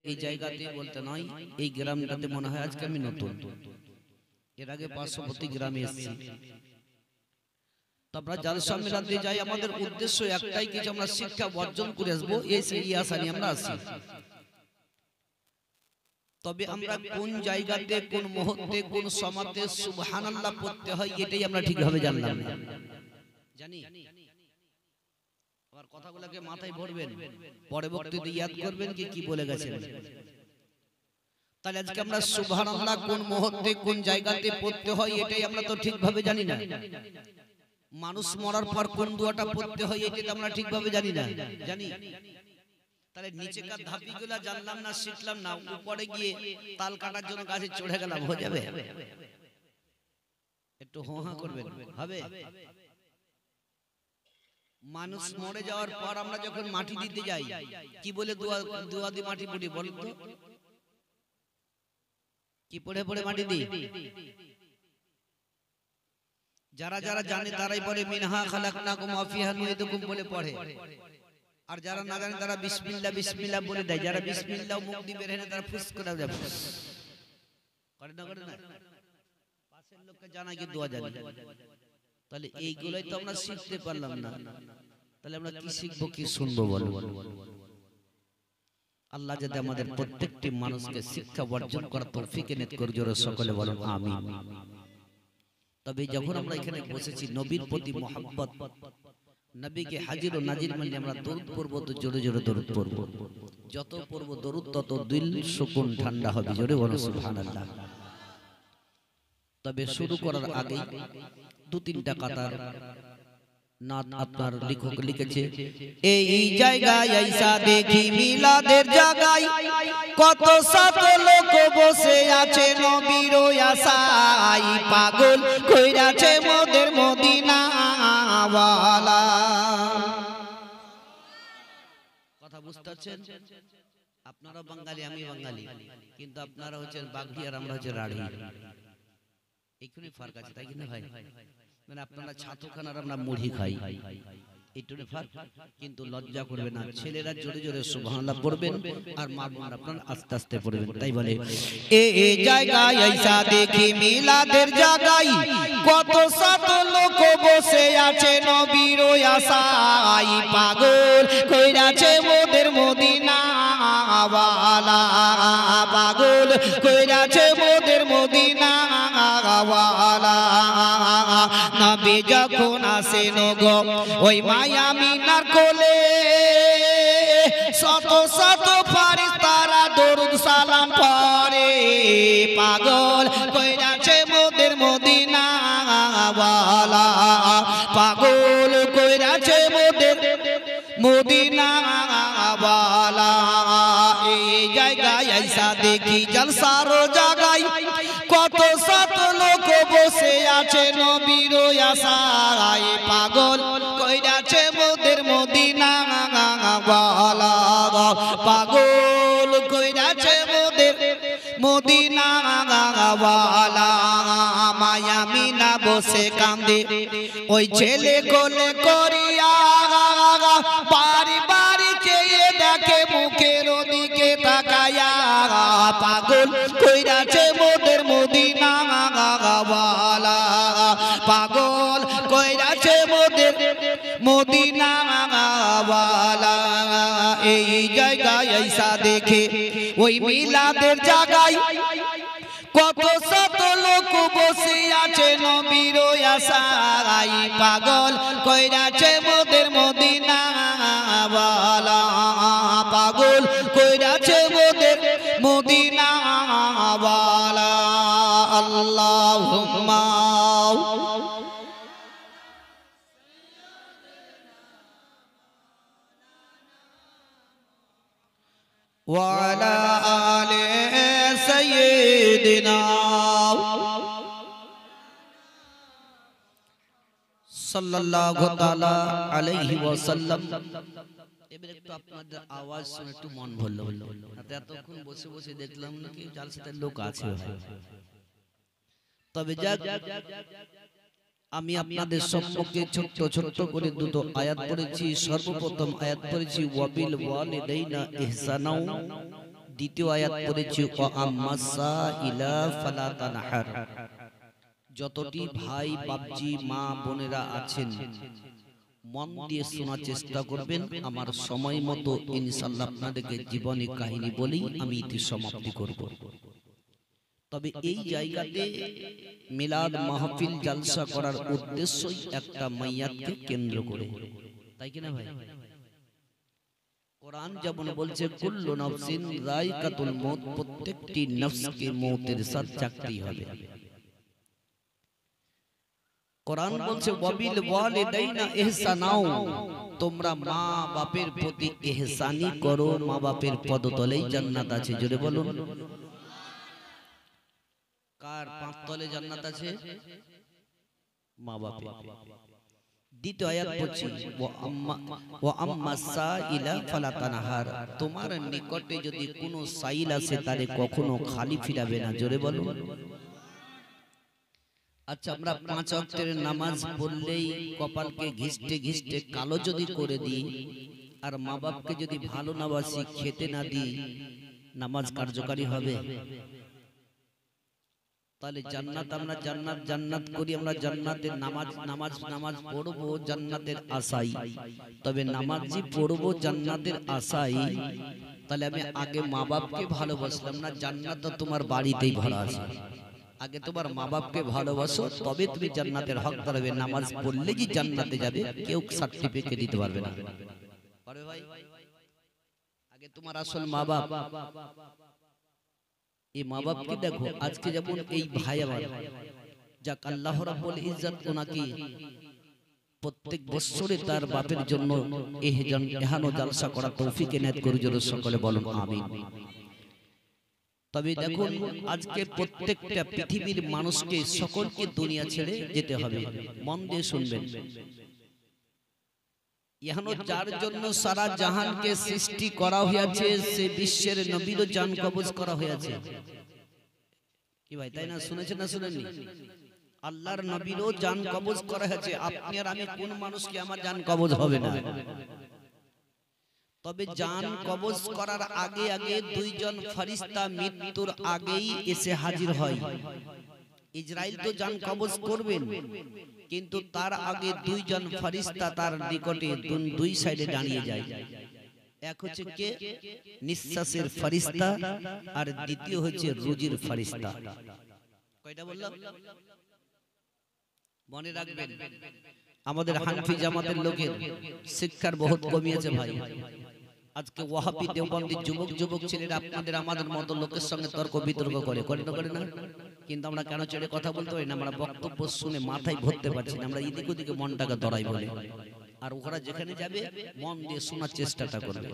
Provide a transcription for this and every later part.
এই জায়গাতে বলতে নয়, এই গ্রামটাতে মনে হয় আজকে আমি নতুন, এর আগে পার্শ্ববর্তী গ্রামে এসেছি। আমরা জালসা মিলাতে যাই, আমাদের উদ্দেশ্য একটাই, কিছু আমরা শিক্ষা অর্জন করে আসবো, এই আশা নিয়ে আমরা আসি। তবে আমরা কোন জায়গাতে, কোন মুহূর্তে, কোন সময়তে সুবহানাল্লাহ পড়তে হয় এটাই আমরা ঠিকভাবে জানলাম না। জানি আর কথাগুলোকে মাথায় ভরবেন, পরবর্তীতে ইয়াদ করবেন কি বলে গেছেন। তাহলে আজকে আমরা সুবহানাল্লাহ কোন মুহূর্তে, কোন জায়গাতে পড়তে হয় এটাই আমরা তো ঠিকভাবে জানি না। মানুষ মরার পর কোন দোয়াটা পড়তে হয় এটা তো আমরা ঠিকভাবে জানি না। জানি তাহলে নিচেকার ধাপিগুলা জানলাম না, শিখলাম না, উপরে গিয়ে তাল কাটার জন্য গাছে চড়ে গেলাম, হয়ে যাবে? একটু হোহা করবেন, হবে? মানুষ মরে যাওয়ার পর আমরা যখন মাটি দিতে যাই কি বলে দোয়া দিয়ে মাটি পড়ি বলেন তো? কি পড়ে পড়ে মাটি দিই? যারা যারা জানে তারাই বলে মিনহা খালাকনাকুম ওয়া ফিহা নুঈদুকুম বলে পড়ে। আর যারা না জানে তারা বিসমিল্লাহ বিসমিল্লাহ বলে দেয়। যারা বিসমিল্লাহ মুখ দিয়ে বের হয় না তারা ফুস করে দেয়। করে না করে না, পাশের লোককে জানা কি দোয়া জানে। তাহলে এইগুলাই তো আমরা শিখতে পারলাম না। তাহলে আমরা কি শিখবো, কি শুনবো বলো? আল্লাহ যাতে আমাদের প্রত্যেকটি মানুষকে শিক্ষা অর্জন করার তৌফিক এনায়েত করে, জোরে সকলে বলুন আমিন। তবে যখন আমরা এখানে বসেছি নবীর প্রতি মহব্বত, নবীকে হাজির ও নাজির মানে আমরা দরুদ পড়ব, তো জোরে জোরে দরুদ পড়ব। যত পড়ব দরুদ তত দিল সুকুন ঠান্ডা হবে, জোরে বলো সুবহানাল্লাহ। তবে শুরু করার আগে দু তিনটা কাতার নাত আপনার লেখক লিখেছে। এই জায়গায় আইসা দেখি মিলাদের জায়গায় কত শত লোক বসে আছে নবীর আশায়, পাগল কইরাছে মোদের মদিনা ওয়ালা। কথা বুঝতে পারছেন? আপনারা বাঙালি, আমি বাঙালি, কিন্তু আপনারা হচ্ছেন বাগড়ি আর আমরা হচ্ছে রাঢ়ি। এইখানে ফারাক আছে, তাই কিনা ভাই? মানে আপনারা ছাতু খান আর আমরা মুড়ি খাই, এইটুকু ফারাক। কিন্তু লজ্জা করবে না, ছেলেরা জোরে জোরে সুবহানাল্লাহ পড়বেন আর মা বোন আপনারা আস্তে আস্তে পড়বেন। তাই বলে এই জায়গায় আইসা দেখি মিলাদের জায়গায় কত শত লোক বসে আছে নবীর আশায়, পাগল কইরাছে মোদের মদিনা ওয়ালা, পাগল কইরাছে মোদের মদিনা ওয়ালা। নবী যখন আসেন গো ওই মায়া মিনার কোলে, শত শত ফারিস্তারা দরুদ সালাম পড়ে, পাগল কইরাছে মোদের মদিনা ওয়ালা, পাগল কইরাছে মোদের মদিনা ওয়ালা। এই জায়গায় আইসা দেখি জলসার জায়গায় কত শত লোক বসে আছে নবীর আশায়, পাগল কইরাছে মোদের মদিনা ওয়ালা, পাগল কইরাছে মোদের মদিনা ওয়ালা। মায়া মিনা বসে কান্দে ওই ছেলে কোলে করিয়া, বাড়ি বাড়ি চেয়ে দেখে মুখের দিকে তাকায়া, পাগল কইরাছে মোদের মদিনা ওয়ালা, পাগল কইরাছে মোদের মদিনা ওয়ালা। এই জায়গায় আইসা দেখে ওই মিলাদের জায়গায় কত শত লোক বসে আছে নবীর আশায়, পাগল কইরাছে মোদের মদিনা ওয়ালা, পাগল কইরাছে মোদের মদিনা ওয়ালা। আল্লাহুম্মা ওয়া আলা আলি সাইয়্যিদিনা সাল্লাল্লাহু তাআলা আলাইহি ওয়াসাল্লাম। এবার একটু আপনাদের আওয়াজ শুনে একটু মন ভরলো। এতক্ষণ বসে বসে দেখলাম নাকি জালসাতে লোক আছে, তবে যাক আমি আপনাদের সম্মুখে ছোট্ট ছোট্ট করে দুটো আয়াত পড়েছি। সর্বপ্রথম আয়াত পড়েছি ওয়াবিল ওয়ালিদাইনা ইহসানাও, দ্বিতীয় আয়াত পড়েছি ওয়া আম্মাসা ইলা ফালা তানহার। যতটি ভাই বাপজি মা বোনেরা আছেন মন দিয়ে শোনার চেষ্টা করবেন। আমার সময় মতো ইনশাআল্লাহ আপনাদেরকে জীবনী কাহিনী বলেই আমি ইতি সমাপ্তি করব। তবে এই জায়গাতে মিলাদ মাহফিল জালসা করার উদ্দেশ্যই একটা মাইয়াতকে কেন্দ্র করে, তাই কিনা ভাই? কোরআন যেমন বলছে কুল্লু নাফসিন যায়কাতুল মউত, প্রত্যেকটি নফসকে মউতের সাথ চাকতেই হবে। কোরআন বলছে ওয়াবিল ওয়ালিদাইনা ইহসানাও, তোমরা মা বাপের প্রতি ইহসানি করো, মা বাপের পদতলেই জান্নাত আছে। জোরে বলুন, কার পাঁচতলে জান্নাত আছে? মা বাপের। দ্বিতীয় আয়াত পড়ছি ওয়া আম্মা সাইলা ফালা তানহার, তোমার নিকটে যদি কোনো সাইল আসে তারে কখনো খালি ফিরাবে না। জোরে বলুন। আচ্ছা, আমরা 5 ওয়াক্তের নামাজ পড়লেই কপালকে ঘিসতে ঘিসতে কালো যদি করে দিই, আর মা বাপকে যদি ভালো না বাসি, খেতে না দিই, নামাজ কার্যকারী হবে? তাহলে জান্নাত আমরা জান্নাত করি, আমরা জান্নাতের নামাজ পড়বো জান্নাতের আশাই। তবে নামাজি পড়বো জান্নাতের আশাই, তাহলে আমি আগে মা বাপকে ভালোবাসলাম না। জান্নাত তো তোমার বাড়িতেই ভরা আছে। আগে তোমার মা বাপকে ভালোবাসো, তবে তুমি জান্নাতের হকদার হবে। নামাজ পড়লে কি জান্নাতে যাবে? কেউ সার্টিফিকেট দিতে পারবে না। পারবে ভাই? আগে তোমার আসল মা বাপ। এই মা বাপকে দেখো, আজকে যেমন এই ভাই আমার, যাক আল্লাহ রাব্বুল ইজ্জত ওনাকে প্রত্যেক বছরে তার বাপের জন্য এহানো জালসা করা তৌফিক এনায়েত করুন। জোরে সকলে বলুন আমিন। তবে দেখুন, আজকে প্রত্যেকটা পৃথিবীর মানুষকে, সকলকে দুনিয়া ছেড়ে যেতে হবে। মন দিয়ে শুনবেন। ইহানো যার জন্য সারা জাহানকে সৃষ্টি করা হয়েছে, সে বিশ্বের নবীরও জান কবজ করা হয়েছে। কি ভাই, তাই না? শুনেছেন না শুনেননি? আল্লাহর নবীরও জান কবজ করা হয়েছে। আপনি আর আমি কোন মানুষকে আমার জান কবজ হবে না? তবে জান কবজ করার আগে আগে দুইজন ফেরেশতা মৃত্যুর আগেই এসে হাজির হয়। ইসরাইল তো জান কবজ করবেন, কিন্তু তার আগে দুইজন ফেরেশতা তার নিকটে দুই সাইডে দাঁড়িয়ে যায়। এক হচ্ছে কে? নিঃশ্বাসের ফেরেশতা, আর দ্বিতীয় হচ্ছে রুজির ফেরেশতা। কয়টা বললাম? মনে রাখবেন, আমাদের হানফি জামাতের লোকের শিক্ষার বহুত কমিয়েছে ভাই। আজকে ওয়াহাবি দেওবন্দি যুবক ছেলেরা আপনাদের আমাদের মতো লোকের সঙ্গে তর্ক বিতর্ক করে না? কিন্তু আমরা কেন ছেড়ে কথা বলতে পারি না? আমরা বক্তব্য শুনে মাথায় ভরতে পারছি না। আমরা এদিক ওদিকে মনটাকে দড়াই বলে, আর ওরা যেখানে যাবে মন দিয়ে শোনার চেষ্টাটা করবে।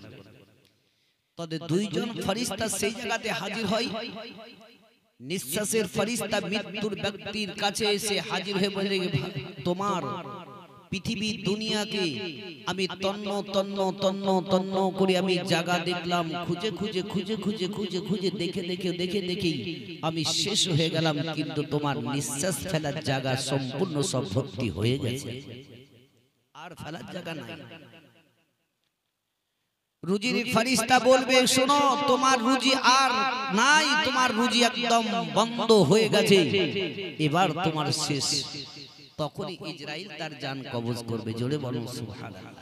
তবে দুইজন ফেরেশতা সেই জায়গাতে হাজির হয়। নিঃশ্বাসের ফেরেশতা মৃত্যুর ব্যক্তির কাছে এসে হাজির হয়ে বলে, তোমার পৃথিবী দুনিয়াকে আমি তন্ন তন্ন তন্ন তন্ন করে আমি জায়গা দেখলাম, খুঁজে খুঁজে খুঁজে খুঁজে খুঁজে খুঁজে দেখে দেখে আমি শেষ হয়ে গেলাম, কিন্তু তোমার নিঃশ্বাস ফেলার জায়গা সম্পূর্ণ সব ভর্তি হয়ে গেছে, আর ফেলার জায়গা নাই। রুজির ফেরেশতা বলবে, শোনো, তোমার রুজি আর নাই, তোমার রুজি একদম বন্ধ হয়ে গেছে, এবার তোমার শেষ। তখনই ইসরাইল তার জান কবজ করবে। জোরে বলুন সুবহানাল্লাহ।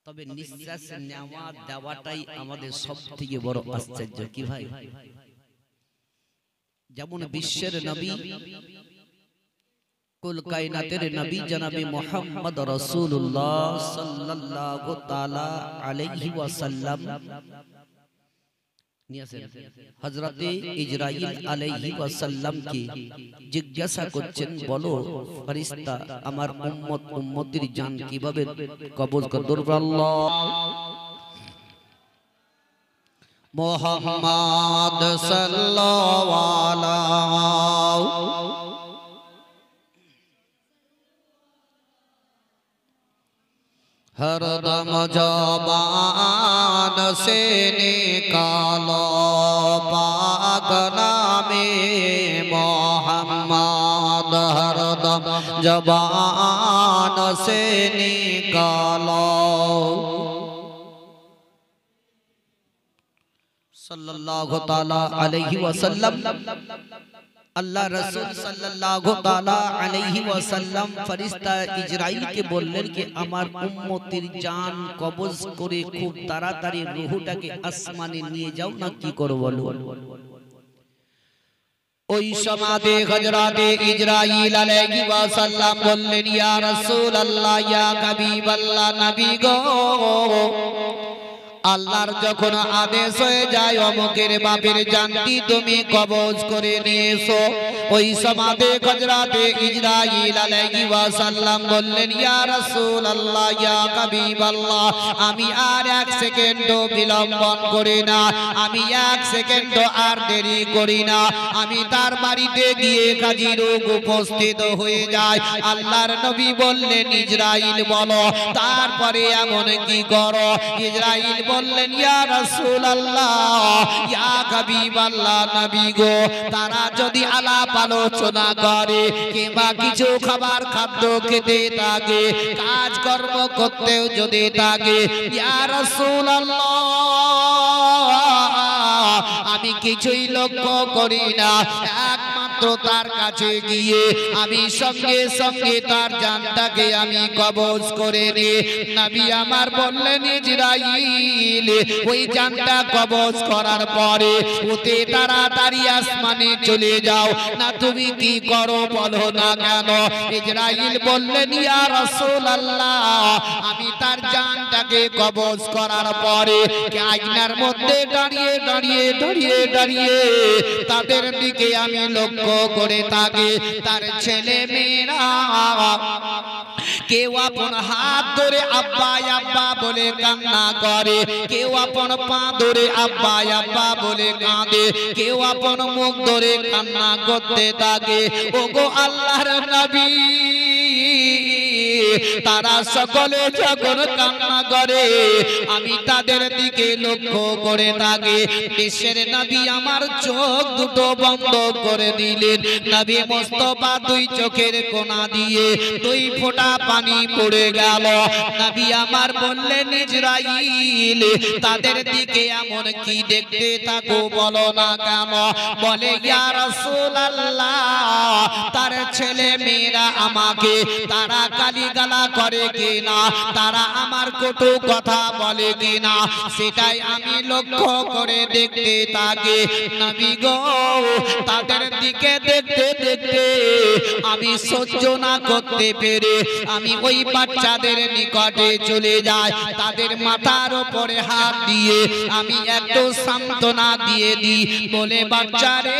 তবে নিঃশ্বাস নেওয়া দেওয়াটাই আমাদের সবথেকে বড় আশ্চর্য। কি ভাই? যেমন বিশ্বের নবী, কুল কায়নাতের নবী জনাবে মুহাম্মদ রাসূলুল্লাহ সাল্লাল্লাহু তাআলা আলাইহি ওয়াসাল্লাম হযরতে ইসরাইল আলাইহি ওয়াসাল্লামকে জিজ্ঞাসা করছেন, বলো ফেরেশতা, আমার উম্মতের জান কিভাবে কবজ করবে? আল্লাহ মুহাম্মদ সাল্লাল্লাহু আলাইহি हरदम जबान से निकालो पाक नामे मोहम्मद, हरदम जबान से निकालो। সাল্লাল্লাহু তাআলা আলাইহি ওয়াসাল্লাম, আল্লাহ রাসূল সাল্লাল্লাহু তাআলা আলাইহি ওয়াসাল্লাম ফেরেশতা ইজরাইলকে বললেন যে আমার উম্মতের জান কবজ করে খুব তাড়াতাড়ি রূহটাকে আসমানে নিয়ে যাও না, কি করো বলো। ওই সমাদে হযরতে ইজরাইল আলাইহি ওয়াসাল্লাম বললেন, ইয়া রাসূলুল্লাহ, ইয়া হাবিবাল্লাহ, নবী গো, আল্লাহর যখন আদেশ হয়ে যায় অমুকের বাপের জানটি তুমি কবজ করে নিয়েছো। ওই সমাদে হযরতে ইজরাইল আলাইহি ওয়াসাল্লাম বললেন, ইয়া রাসূলুল্লাহ, ইয়া হাবিবাল্লাহ, আমি আর এক সেকেন্ডও বিলম্বন করি না, আমি এক সেকেন্ডও আর দেরি করি না, আমি তার বাড়িতে গিয়ে হাজির উপস্থিত হয়ে যায়। আল্লাহর নবী বললেন, ইজরাইল বলো তারপরে এমন কি করো। ইজরাইল বললেন, ইয়া রাসূলুল্লাহ, ইয়া হাবিবাল্লাহ, নবী গো, তারা যদি আলাপ আলোচনা করে কিংবা কিছু খাবার খাদ্য খেতে থাকে, কাজ কর্ম করতেও যদি থাকে, ইয়া রাসূলুল্লাহ, আমি কিছুই লক্ষ্য করি না, একমাত্র তার কাছে গিয়ে আমি সঙ্গে সঙ্গে তার জানটাকে আমি কবজ করে নি। নবী আমার বললেন, ইজরাইল, ওই জানটা কবজ করার পরে ওতে তাড়াতাড়ি আসমানে চলে যাও না, তুমি কি করো বলো না কেন। ইজরাইল বললেন, ইয়া রাসূলুল্লাহ, আমি তার জানটাকে কবজ করার পরে আয়নার মধ্যে দাঁড়িয়ে দাঁড়িয়ে দাঁড়িয়ে দাঁড়িয়ে তাদের দিকে আমি লক্ষ্য করে থাকি। তার ছেলে মেয়েরা কেউ আপন হাত ধরে আব্বা আব্বা বলে কান্না করে, কেউ আপন পা ধরে আব্বা আব্বা বলে কাঁদে, কেউ আপন মুখ ধরে কান্না করতে থাকে। ওগো আল্লাহর নবী, তারা সকলে যখন কান্না করে আমি তাদের দিকে লক্ষ্য করে থাকি। বিশ্বের নবী আমার চোখ দুটো বন্ধ করে দিলেন। নবী মুস্তাফা দুই চোখের কোনা দিয়ে দুই ফোঁটা পানি পড়ে গেল। নবী আমার বললেন, ইজরাইল, তাদের দিকে এমন কি দেখতে থাকো বলো না কেন। বলে, ইয়া রাসূলুল্লাহ, তার ছেলে মেয়েরা আমাকে তারা গালিগালা করে কিনা, তারা আমার কটু কথা বলে কিনা, সেটাই আমি লক্ষ্য করে দেখতে থাকি। নবী গো, তাদের দিকে দেখতে দেখতে আমি সহ্য না করতে পেরে আমি ওই বাচ্চাদের নিকটে চলে যাই। তাদের মাথার উপরে হাত দিয়ে আমি একটু সান্ত্বনা দিয়ে দিই। বলে, বাচ্চারে,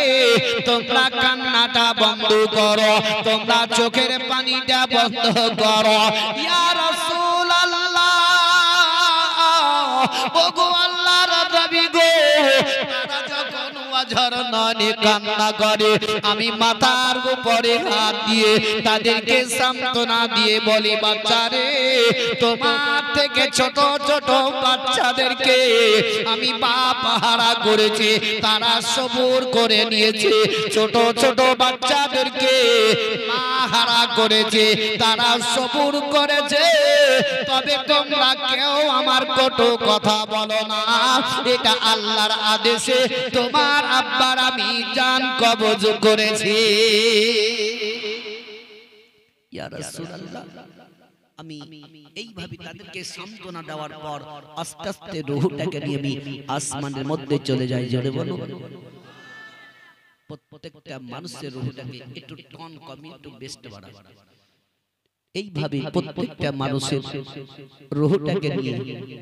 তোমরা কান্নাটা বন্ধ করো, তোমরা চোখের পানিটা বন্ধ করো। ইয়া রাসূলুল্লাহ, ওগো আল্লাহর নবী গো, তারা যখন ওয়াজর নানে কান্না করে আমি মাথার উপরে হাত দিয়ে তাদেরকে সান্ত্বনা দিয়ে বলি, বাচ্চারে, তোমার থেকে ছোট ছোট বাচ্চাদেরকে আমি বাপ হারা করেছি, তারা সবুর করে নিয়েছে। ছোট ছোট বাচ্চাদেরকে মা হারা করেছে, তারা সবুর করেছে। তবে তোমরা কেউ আমার কটু কথা বলো না, এটা আল্লাহর আদেশে তোমার আব্বার আমি জান কবজ করেছি। ইয়া রাসূলুল্লাহ, আমি এইভাবে তাদেরকে সান্ত্বনা দেওয়ার পর আস্তে আস্তে রূহটাকে নিয়ে আমি আসমানের মধ্যে চলে যাই। জোরে বলো। প্রত্যেকটা মানুষের রূহটাকে একটু টন কমিয়ে একটু বেস্ট বাড়া। এইভাবে প্রত্যেকটা মানুষের রূহটাকে নিয়ে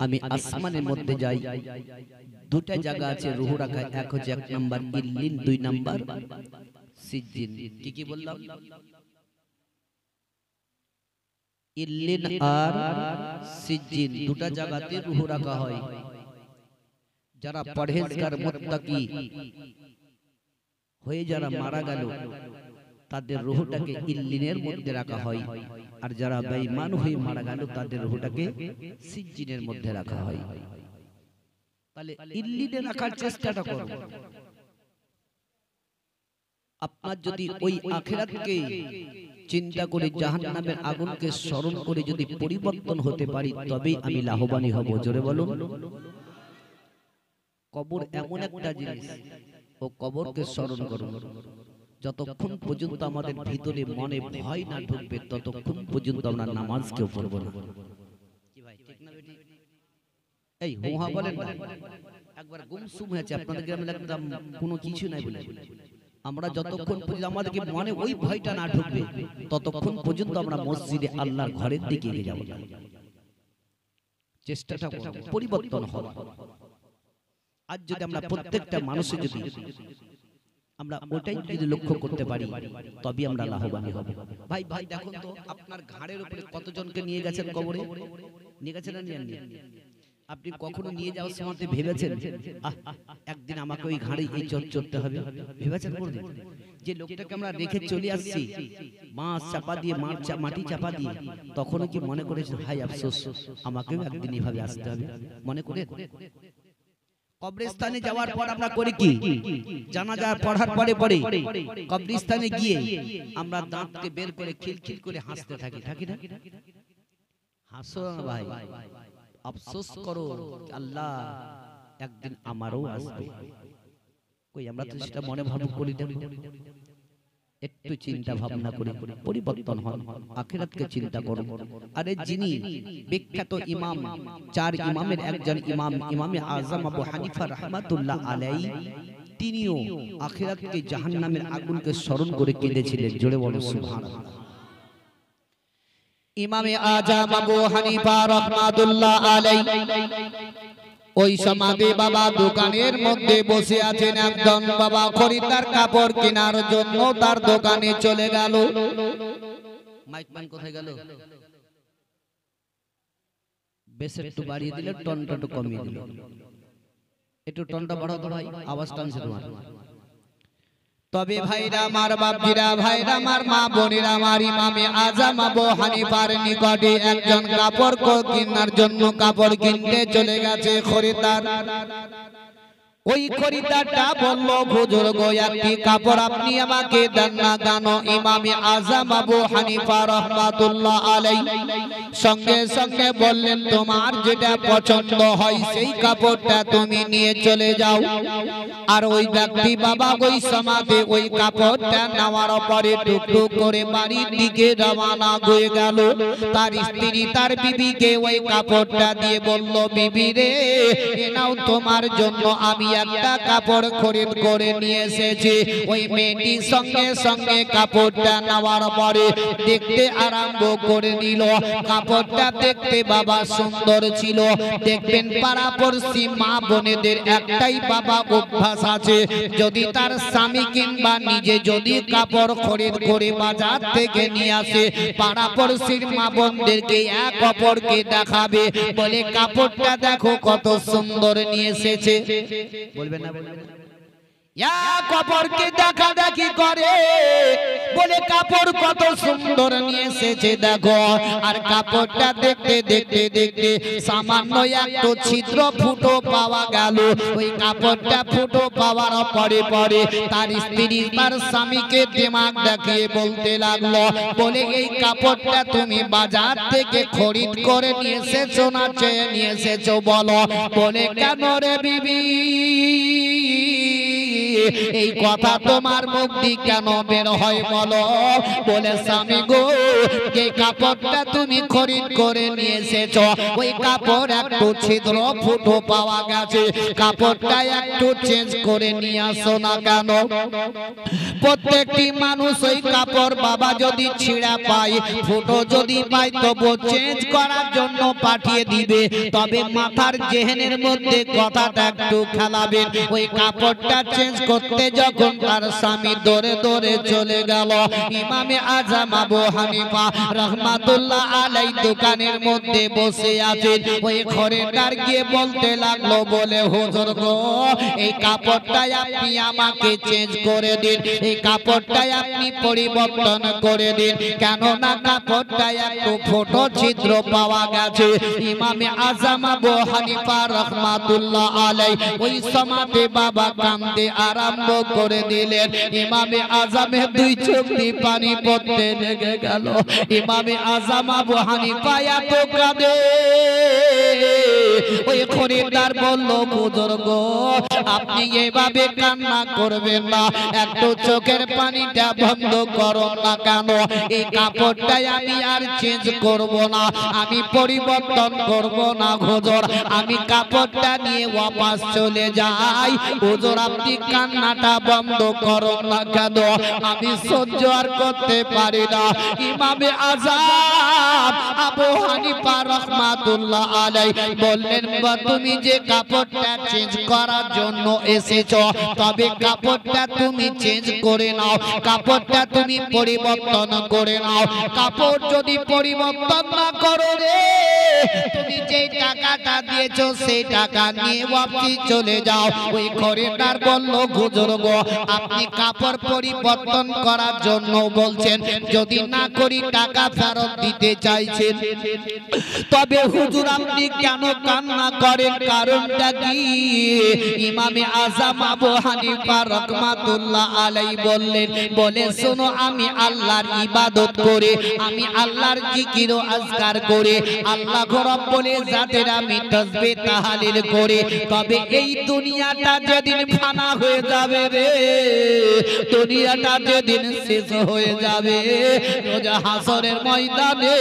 আমি আসমানের মধ্যে যাই। দুটা জায়গা আছে রূহ রাখা, এক হচ্ছে 1 নাম্বার ইল্লিন, 2 নাম্বার সিজ্জিন। কি বললাম? ইল্লিন আর সিজ্জিন দুটা জায়গাতে রূহ রাখা হয়। যারা পরহেজগার মুত্তাকি হয়ে যারা মারা গেল তাদের রূহটাকে ইল্লিনের মধ্যে রাখা হয়, আর যারা বেঈমান হয়ে মারা গেল তাদের রূহটাকে সিজ্জিনের মধ্যে রাখা হয়। তাহলে ইল্লিনে রাখার চেষ্টাটা করো। আপনার যদি ওই আখিরাতকে চিন্তা করে জাহান্নামের আগুনকে স্মরণ করে যদি পরিবর্তন হতে পারি তবেই আমি লাভবান হব। জোরে বলুন। কবর এমন একটা জিনিস, ও কবরকে স্মরণ করুন। যতক্ষণ পর্যন্ত আমাদের ভিতরে মনে ভয় না ঢুকবে ততক্ষণ পর্যন্ত আমরা নামাজকেও পড়ব না। কি ভাই ঠিক না বেটি? এই হোহা বলেন না, একবার গুমসুম হয়েছে আপনাদের গ্রামে একদম কোনো কিছু নাই বলে। আমরা যতক্ষণ পর্যন্ত আমাদেরকে মনে ওই ভয়টা না ঢুকবে ততক্ষণ পর্যন্ত আমরা মসজিদে আল্লাহর ঘরের দিকে এগিয়ে যাব না। চেষ্টাটা পরিবর্তন হবে। আজ যদি আমরা প্রত্যেকটা মানুষের যদি আমরা ওটাই যদি লক্ষ্য করতে পারি তবে আমরা লাভবান হব। ভাই ভাই দেখুন তো আপনার ঘাড়ের উপরে কতজনকে নিয়ে গেছেন কবরে? নিয়ে গেছেন না নিয়ে নেন? আপনি কখনো নিয়ে যাওয়ার সময় ভেবেছেন একদিন আমাকে ওই ঘাড়ে এই চড়তে হবে? ভেবেছেন কোনদিন? যে লোকটাকে আমরা রেখে চলে আসছি মাছ চাপা দিয়ে মাটি চাপা দিয়ে, তখনও কি মনে করেছেন হাই আফসোস আমাকেও একদিন এইভাবে আসতে হবে? মনে করে কবরস্থানে যাওয়ার পর আমরা করি কি? জানাজা পড়ার পরে পরে কবরস্থানে গিয়ে আমরা দাঁতকে বের করে খিলখিল করে হাসতে থাকি, থাকি না? হাসো না ভাই, আফসোস করো আল্লাহ একদিন আমারও আসবে। কই আমরা তো সেটা মনে ভাবনা করি না। একটু চিন্তা ভাবনা করে পরিবর্তন হন, আখিরাতকে চিন্তা করুন। আরে যিনি বিখ্যাত ইমাম, চার ইমামের একজন ইমাম, ইমামে আজম আবু হানিফা রাহমাতুল্লাহ আলাইহি, তিনিও আখিরাতকে জাহান্নামের আগুনকে স্মরণ করে কেঁদেছিলেন। জোরে বলো সুবহানাল্লাহ। ইমামে আজম আবু হানিফা রাহমাতুল্লাহ আলাইহি ওই সমাধি বাবা দোকানের মধ্যে বসে আছেন। একজন বাবা খরিদ্দার কাপড় কেনার জন্য তার দোকানে চলে গেল। মাইকম্যান কোথায় গেল? বেশ একটু বাড়িয়ে দিলে, টনটা একটু কমিয়ে দিল। একটু টনটা বাড়াও তো ভাই, আওয়াজ টানছে তোমার। তবে ভাইরা আমার, বাপজিরা ভাইরা আমার, মা বোনেরা আমার, ইমামে আজম আবু হানিফার নিকটে একজন কাপড় কেনার জন্য কাপড় কিনতে চলে গেছে খরিদ্দার। ওই খরিদ্দারটা বলল, বুজুর্গ একটি কাপড় আপনি আমাকে দেন না কেন? ইমামে আজম আবু হানিফা রাহমাতুল্লাহ আলাইহি সঙ্গে সঙ্গে বললেন, তোমার যেটা পছন্দ হয় সেই কাপড়টা তুমি নিয়ে চলে যাও। আর ওই ব্যক্তি বাবা ওই সমাধি ওই কাপড়টা নেওয়ার পরে টুকটুক করে বাড়ির দিকে রওনা হয়ে গেল। তার স্ত্রী তার বিবিকে ওই কাপড়টা দিয়ে বলল, বিবি রে, এ নাও তোমার জন্য আমি একটা কাপড় খরিদ করে নিয়ে এসেছি। ওই মেয়েটি সঙ্গে সঙ্গে কাপড়টা নেওয়ার পরে দেখতে আরম্ভ করে নিল। কাপড়টা দেখতে বাবা সুন্দর ছিল। দেখবেন পাড়াপড়শি মা বোনেদের একটাই বাবা অভ্যাস আছে, যদি তার স্বামী কিংবা নিজে যদি কাপড় খরিদ করে বাজার থেকে নিয়ে আসে, পাড়াপড়শির মা বোনদেরকে এক অপরকে দেখাবে, বলে কাপড়টা দেখো কত সুন্দর নিয়ে এসেছে। বলবেন না? বলবেন না? কাপড়কে দেখা দেখি করে, বলে কাপড় কত সুন্দর নিয়ে এসেছে দেখো। আর কাপড়টা দেখতে দেখতে দেখতে সামান্য একটু ছিদ্র ফুটো পাওয়া গেল। ওই কাপড়টা ফুটো পাওয়ার পরে পরে তার স্ত্রী তার স্বামীকে দিমাগ দেখিয়ে বলতে লাগলো, বলে এই কাপড়টা তুমি বাজার থেকে খরিদ করে নিয়ে এসেছো না চেয়ে নিয়ে এসেছো বলো? বলে কেন রে বিবি, এই কথা তোমার মুখ দিয়ে কেন বের হয় বলো? বলে স্বামী গো, এই কাপড়টা তুমি খরিদ করে নিয়ে এসেছো, ওই কাপড় একটু ছিদ্র ফুটো পাওয়া গেছে, কাপড়টা একটু চেঞ্জ করে নিয়ে আসো না কেন? প্রত্যেকটি মানুষ ওই কাপড় বাবা যদি ছিঁড়া পায়, ফুটো যদি পায়, তবু চেঞ্জ করার জন্য পাঠিয়ে দিবে। তবে মাথার জেহেনের মধ্যে কথাটা একটু খেলাবেন। ওই কাপড়টা চেঞ্জ করতে যখন তার স্বামী দৌড়ে দৌড়ে চলে গেল, ইমামে আজম আবু হানিফা রাহমাতুল্লাহ আলাইহি দোকানের মধ্যে বসে আছেন। ওই খরিদ্দার গিয়ে বলতে লাগলো, বলে হুজুর গো, এই কাপড়টাই আপনি আমাকে চেঞ্জ করে দিন, এই কাপড়টাই আপনি পরিবর্তন করে দিন, কেননা কাপড়টাই একটু ফুটো ছিদ্র পাওয়া গেছে। ইমামে আজম আবু হানিফা রাহমাতুল্লাহ আলাইহি ওই সমাধি বাবা কান্দে আর আরম্ভ করে দিলেন। ইমামে আজমে দুই চোখ দিয়ে পানি পড়তে লেগে গেল। ইমামে আজম আবু হানিফা এত কাঁদে। ওই খরিদ্দার বলল, বুজুর্গ আপনি এভাবে কান্না করবেন না, একটু চোখের পানিটা বন্ধ করুন না কেন? এই কাপড়টাই আমি আর চেঞ্জ করব না, আমি পরিবর্তন করব না হুজুর, আমি কাপড়টা নিয়ে ওয়াপস চলে যাই। হুজুর আপনি কান্নাটা বন্ধ করুন না কেন? আমি সহ্য আর করতে পারি না। ইমামে আজম আবু হানিফা রাহমাতুল্লাহ আলাইহি বললেন, তুমি যে কাপড়টা চেঞ্জ করার জন্য এসেছো, তবে কাপড়টা তুমি চেঞ্জ করে নাও, কাপড়টা তুমি পরিবর্তন করে নাও। কাপড় যদি পরিবর্তন না করো রে, তুমি যে টাকাটা দিয়েছো সেই টাকা নিয়ে ওয়াপস চলে যাও। ওই খরিদ্দার বলল, বুজুর্গ আপনি কাপড় পরিবর্তন করার জন্য বলছেন, যদি না করি টাকা ফেরত দিতে চাইছেন, তবে হুজুর আপনি কেন কান্না করেন, কারণটা কি? ইমামে আজম আবু হানিফা রাহমাতুল্লাহ আলাইহি বললেন, বলে শোনো, আমি আল্লাহর ইবাদত করে, আমি আল্লাহর জিকির ও আজকার করে, আল্লাহ রাব্বুল ইজ্জাতের আমি তাসবিহ তাহলিল করে, তবে এই দুনিয়াটা যেদিন ফানা হয়ে যাবে রে, দুনিয়াটা যেদিন শেষ হয়ে যাবে, রোজ হাসরের ময়দানে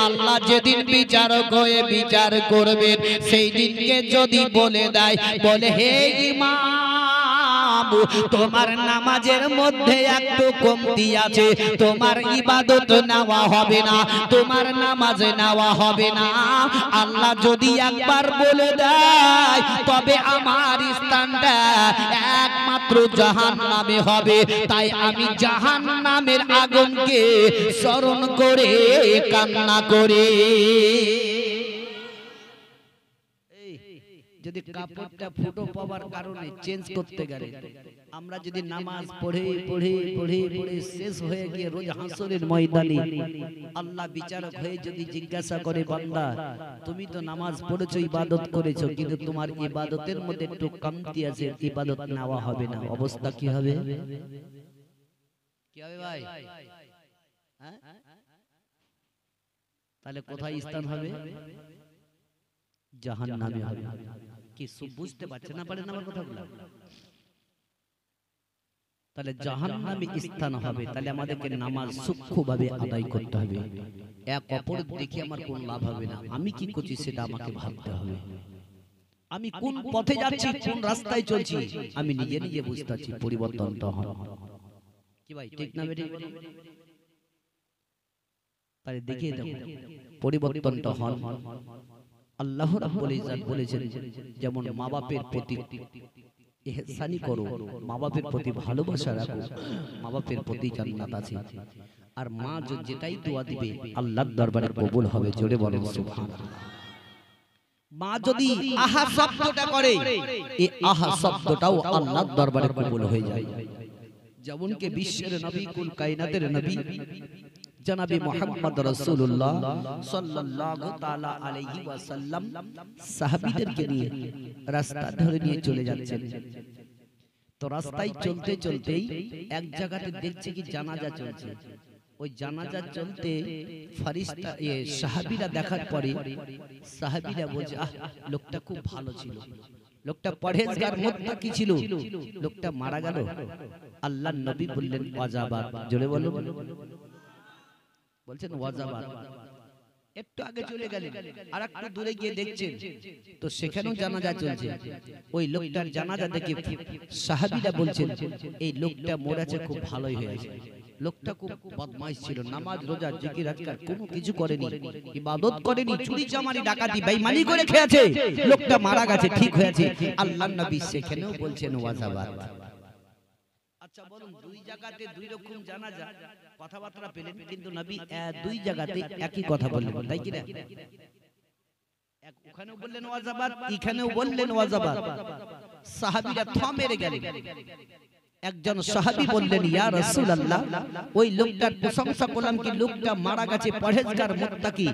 আল্লাহ যেদিন বিচারক হয়ে বিচার করবেন, সেই দিনকে যদি বলে দেয়, বলে হে ইমাম তোমার নামাজের মধ্যে একটু কমতি আছে, তোমার ইবাদত নেওয়া হবে না, তোমার নামাজ নেওয়া হবে না। আল্লাহ যদি একবার বলে দেয়, তবে আমার স্থানটা একমাত্র জাহান্নামে হবে। তাই আমি জাহান্নামের আগুনকে স্মরণ করে কান্না করে। যদি কাপড়টা ফুটো পাওয়ার কারণে চেঞ্জ করতে গেলে, আমরা যদি নামাজ পড়ে পড়ে পড়ে পড়ে শেষ হয়ে গিয়ে রোজ হাসরের ময়দানে আল্লাহ বিচারক হয়ে যদি জিজ্ঞাসা করে, বান্দা তুমি তো নামাজ পড়েছো, ইবাদত করেছো, কিন্তু তোমার ইবাদতের মধ্যে একটু কমতি আছে, ইবাদত নেওয়া হবে না, অবস্থা কি হবে? কি হবে ভাই? হ্যাঁ, তাহলে কোথায় স্থান হবে? জাহান্নামে হবে। কি বুঝতে পারছেন না? পারেন আমার কথাগুলো? তাহলে জাহান্নামে স্থান হবে। তাহলে আমাদেরকে নামাজ সূক্ষ্মভাবে আদায় করতে হবে। এক অপর দেখে আমার কোন লাভ হবে না, আমি কি করছি সেটা আমাকে ভাবতে হবে। আমি কোন পথে যাচ্ছি, কোন রাস্তায় চলছি, আমি নিজে নিজে বুঝতে পারছি। পরিবর্তনটা হয় কি ভাই, ঠিক না বেটি? তাহলে দেখিয়ে দেখো পরিবর্তনটা হয়। আল্লাহ রাব্বুল ইজ্জত বলেছেন, যেমন মা বাপের প্রতি ইহসানি করো, মা বাপের প্রতি ভালোবাসা রাখো, মা বাপের প্রতি জান্নাত আছে। আর মা যেটাই দোয়া দিবে আল্লাহর দরবারে কবুল হবে। জোরে বলেন সুবহানাল্লাহ। মা যদি আহা শব্দটা করে, এই আহা শব্দটাও আল্লাহর দরবারে কবুল হয়ে যায়। যেমন কি বিশ্বের নবী, কুল কায়নাতের নবী জনাবে মুহাম্মদ রাসূলুল্লাহ সাল্লাল্লাহু তাআলা আলাইহি ওয়াসাল্লাম সাহাবীদেরকে নিয়ে রাস্তা ধরে নিয়ে চলে যাচ্ছেন। তো রাস্তায় চলতে চলতেই এক জায়গাতে দেখছে কি জানাজা চলছে। ওই জানাজা চলতে ফেরেশতা সাহাবীরা দেখার পরে সাহাবীরা বলছে, আহ লোকটা খুব ভালো ছিল, লোকটা পরহেজগার মুত্তাকি ছিল, লোকটা মারা গেল। আল্লাহর নবী বললেন ওয়াজাবাত। জোরে বলো, বলছেন ওয়াজাবাত। একটু আগে চলে গেলেন, আর একটু দূরে গিয়ে দেখছেন তো সেখানেও জানাজা চলছে। ওই লোকটার জানাজা দেখে সাহাবীরা বলছেন, এই লোকটা মরেছে খুব ভালোই হয়েছে, লোকটা খুব বদমাইশ ছিল, নামাজ রোজা জিকির আজকার কোনো কিছু করেনি, ইবাদত করেনি, চুরি চামারি ডাকাতি বেঈমানি করে খেয়েছে, লোকটা মারা গেছে, ঠিক হয়েছে। আল্লাহর নবী সেখানেও বলছেন ওয়াজাবাত। আচ্ছা বলুন, দুই জায়গাতে দুই রকম জানাজা, কথাবার্তা পেলেন, কিন্তু নবী দুই জায়গাতে একই কথা বললেন, তাই কি না? ওখানেও বললেন ওয়াজাবাত, এখানেও বললেন ওয়াজাবাত। সাহাবীরা থ মেরে গেলেন। একজন সাহাবী বললেন, ইয়া রাসূলুল্লাহ, ওই লোকটার প্রশংসা করলাম কি লোকটা মারা গেছে পরহেজগার মুত্তাকি,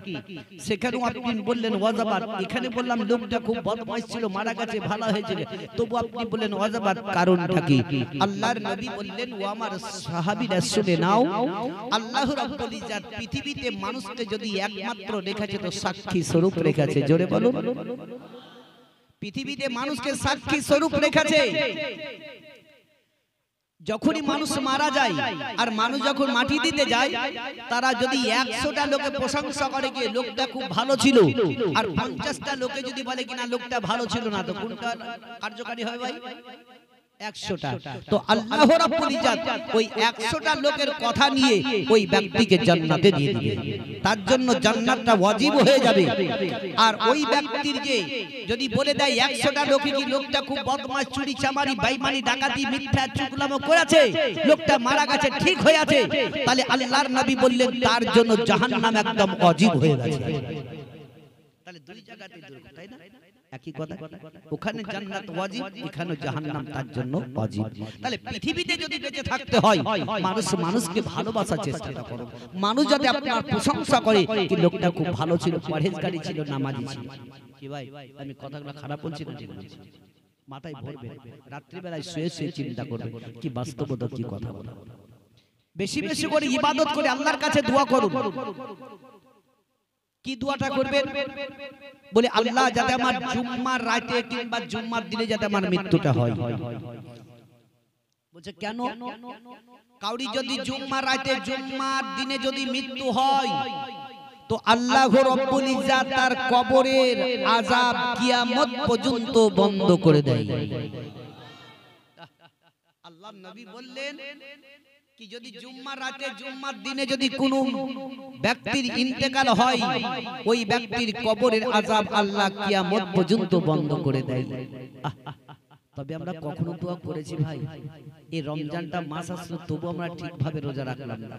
সেখানেও আপনি বললেন ওয়াজাবাত, এখানে বললাম লোকটা খুব বদমাইশ ছিল মারা গেছে ভালো হয়েছে, তবু আপনি বললেন ওয়াজাবাত, কারণটা কি? আল্লাহর নবী বললেন, ও আমার সাহাবীরা শুনে নাও, আল্লাহ রাব্বুল ইজ্জত পৃথিবীতে মানুষকে যদি একমাত্র রেখেছে তো সাক্ষী স্বরূপ রেখেছে। জোরে বলুন, পৃথিবীতে মানুষকে সাক্ষী স্বরূপ রেখেছে। যখনই মানুষ মারা যায় আর মানুষ যখন মাটি দিতে যায়, তারা যদি 100টা লোকে প্রশংসা করে কি লোকটা খুব ভালো ছিল, আর 50টা লোকে যদি বলে কিনা লোকটা ভালো ছিল না, তো কোনটা কার্যকারী হবে ভাই? 100টা। তো আল্লাহ রাব্বুল ইজ্জত ওই 100টা লোকের কথা নিয়ে ওই ব্যক্তিকে জান্নাতে দিয়ে দিবে, তার জন্য জান্নাতটা ওয়াজিব হয়ে যাবে। আর ওই ব্যক্তির যে যদি বলে দেয় 100টা লোকে কি লোকটা খুব বদমাশ, চুরি চামারি বেঈমানি ডাকাতি মিথ্যা চুগলামো করেছে, লোকটা মারা গেছে ঠিক হয়ে আছে, তাহলে আল্লাহর নবী বললেন তার জন্য জাহান্নাম একদম ওয়াজিব হয়ে গেছে। তাহলে দুই জায়গাতে দুর্গ, তাই না? একই কথা, ওখানে জান্নাত ওয়াজিব, এখানে জাহান্নাম তার জন্য ওয়াজিব। তাহলে পৃথিবীতে যদি বেঁচে থাকতে হয়, মানুষ মানুষকে ভালোবাসার চেষ্টা করো, মানুষ যাতে আপনার প্রশংসা করে কি লোকটা খুব ভালো ছিল, পরহেজগারী ছিল, নামাজি ছিল। কি ভাই, আমি কথাগুলো খারাপ বলছি না ঠিক বলছি? মাথায় ভরবে, রাত্রিবেলায় শুয়ে শুয়ে চিন্তা করবে কি বাস্তবতা কি কথা বলা। বেশি বেশি করে ইবাদত করে আল্লাহর কাছে দোয়া করুন। কি দোয়াটা করবেন? বলে আল্লাহ যাতে আমার জুম্মার রাতে কিংবা জুম্মার দিনে যাতে আমার মৃত্যুটা হয়। বলছে কেন? কাউরি যদি জুম্মার রাতে জুম্মার দিনে যদি মৃত্যু হয়, তো আল্লাহ রাব্বুল ইজ্জত তার কবরের আযাব কিয়ামত পর্যন্ত বন্ধ করে দেয়। আল্লাহর নবী বললেন কি যদি জুম্মার রাতে জুম্মার দিনে যদি কোনো ব্যক্তির ইন্তেকাল হয়, ওই ব্যক্তির কবরের আযাব আল্লাহ কিয়ামত পর্যন্ত বন্ধ করে দেয়। তবে আমরা কখনো দোয়া করেছি ভাই? এই রমজানটা মাস আসলো তবু আমরা ঠিকভাবে রোজা রাখলাম না,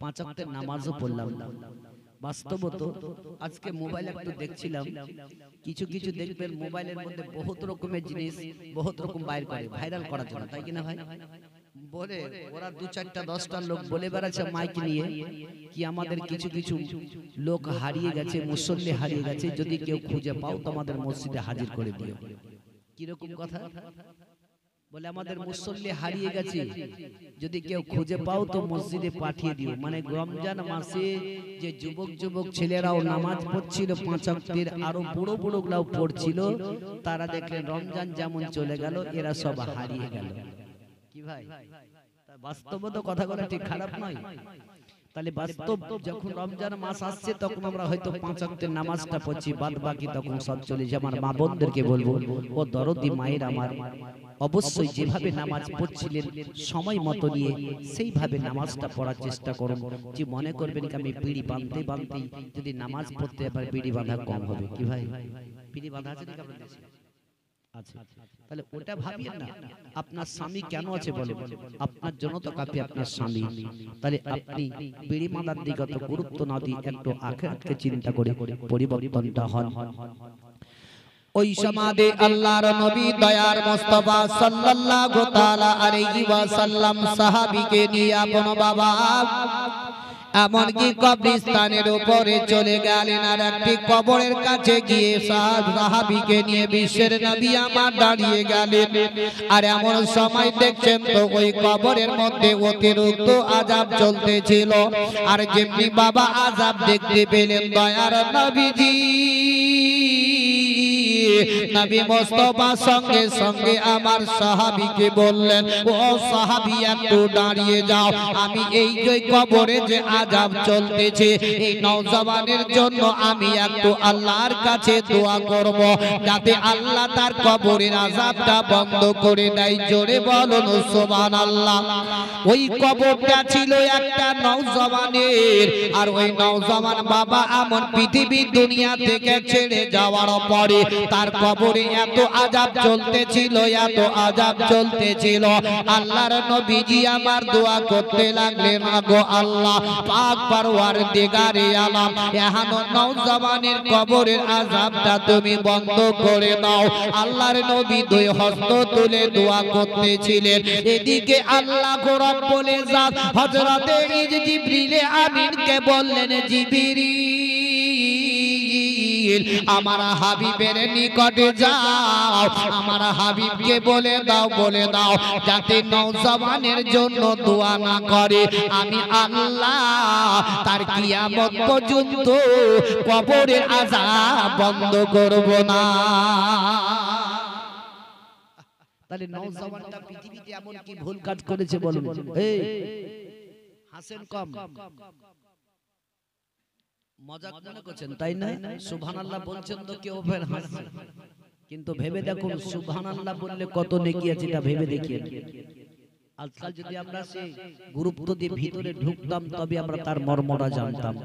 5 ওয়াক্তের নামাজও পড়লাম না। বাস্তবত আজকে মোবাইল একটু দেখছিলাম, কিছু কিছু দেখবেন মোবাইলের মধ্যে বহুত রকমের জিনিস বহুত রকম বাইর করে ভাইরাল করার জন্য, তাই কিনা ভাই? বলে ওরা 2-4টা 10টা লোক বলে বেড়াচ্ছে মাইক নিয়ে কি আমাদের কিছু কিছু লোক হারিয়ে গেছে, মুসল্লি হারিয়ে গেছে, যদি কেউ খুঁজে পাও তো আমাদের মসজিদে হাজির করে দিও। কিরকম কথা? বলে আমাদের মুসল্লি হারিয়ে গেছে, যদি কেউ খুঁজে পাও তো মসজিদে পাঠিয়ে দিও। মানে রমজান মাসে যে যুবক যুবক ছেলেরাও নামাজ পড়ছিল 5 ওয়াক্তের, আরো বুড়ো বুড়ো গুলাও পড়ছিল, তারা দেখলেন রমজান যেমন চলে গেল এরা সব হারিয়ে গেল। কি ভাই, বাস্তবত কথাগুলো ঠিক খারাপ নয়? তাহলে বাস্তব যখন রমজান মাস আসছে তখন আমরা হয়তো 5 ওয়াক্তের নামাজটা পড়ছি, বাদ বাকি তখন সব চলে যায়। আমার মা বোনদেরকে বলবো, ও দরদি মায়ের আমার, অবশ্যই যেভাবে নামাজ পড়ছিলেন সময় মতো নিয়ে সেইভাবে নামাজটা পড়ার চেষ্টা করুন। যে মনে করবেন কি আমি বিড়ি বাঁধতে বাঁধতে যদি নামাজ পড়তে আবার বিড়ি বাঁধা কম হবে। কি ভাই, বিড়ি বাঁধা আছে নাকি আপনাদের দেশে? আচ্ছা, তাহলে ওটা ভাবিয়েন না। আপনার স্বামী কেন আছে বলেন? আপনার জন্য তো কাফি আপনার স্বামী। তাহলে আপনি বিড়ি বাঁধার দিকে অত গুরুত্ব না দিয়ে একটু আখিরাতকে চিন্তা করে পরিবর্তনটা হন। ওই সমাদে আল্লাহর নবী দয়ার মুস্তাফা সাল্লাল্লাহু তাআলা আলাইহি ওয়াসাল্লাম সাহাবীকে নিয়ে আপন বাবা এমনকি কবরস্থানের উপরে চলে গেলেন, আর একটি কবরের কাছে গিয়ে সাহাবীকে নিয়ে বিশ্বের নবী আমার দাঁড়িয়ে গেলেন। আর এমন সময় দেখছেন তো ওই কবরের মধ্যে অতিরিক্ত আযাব চলতেছিল। আর যেমনি বাবা আযাব দেখতে পেলেন দয়ার নবীজি, নবী মুস্তাফা সঙ্গে সঙ্গে আমার সাহাবীকে বললেন, ও সাহাবী একটু দাঁড়িয়ে যাও, আমি এই যে কবরে যে আযাব চলতেছে এই নওজওয়ানের জন্য আমি একটু আল্লাহর কাছে দোয়া করব যাতে আল্লাহ তার কবরের আযাবটা বন্ধ করে দেয়। জোরে বলুন সুবহানাল্লাহ। ওই কবরটা ছিল একটা নওজওয়ানের, আর ওই নওজওয়ান বাবা এমন পৃথিবীর দুনিয়া থেকে ছেড়ে যাওয়ার পরে তার কবর কবরে এত আযাব চলতেছিল, এত আযাব চলতেছিল। আল্লাহর নবীজি আমার দোয়া করতে লাগলেন, আগো আল্লাহ পাক পরওয়ারদিগারে আলম, এখনো নওজওয়ানের কবরের আযাবটা তুমি বন্ধ করে দাও। আল্লাহর নবী দুই হস্ত তুলে দোয়া করতেছিলেন। এদিকে আল্লাহ রাব্বুল ইজ্জত হযরতে জিবরিল আমিনকে বললেন, জিবরিল আমার হাবিবের নিকটে যাও, আমার হাবিবকে বলে দাও যাতে নওজওয়ানের জন্য দোয়া না করে, আমি আল্লাহ তার কিয়ামত পর্যন্ত কবরের আযাব বন্ধ করব না। তাহলে নওজওয়ানটা পৃথিবীতে এমন কি ভুল কাজ করেছে বলুন? এই হাসেন কম, মজাক মনে করছেন তাই না? সুবহানাল্লাহ বলছেন তো কেউ ফের হাসছে, কিন্তু ভেবে দেখুন সুবহানাল্লাহ বললে কত নেকি আছে, এটা ভেবে দেখিয়ে। আজকাল যদি আমরা সেই গুরুত্ব দিয়ে ভিতরে ঢুকতাম তবে আমরা তার মর্মটা জানতাম।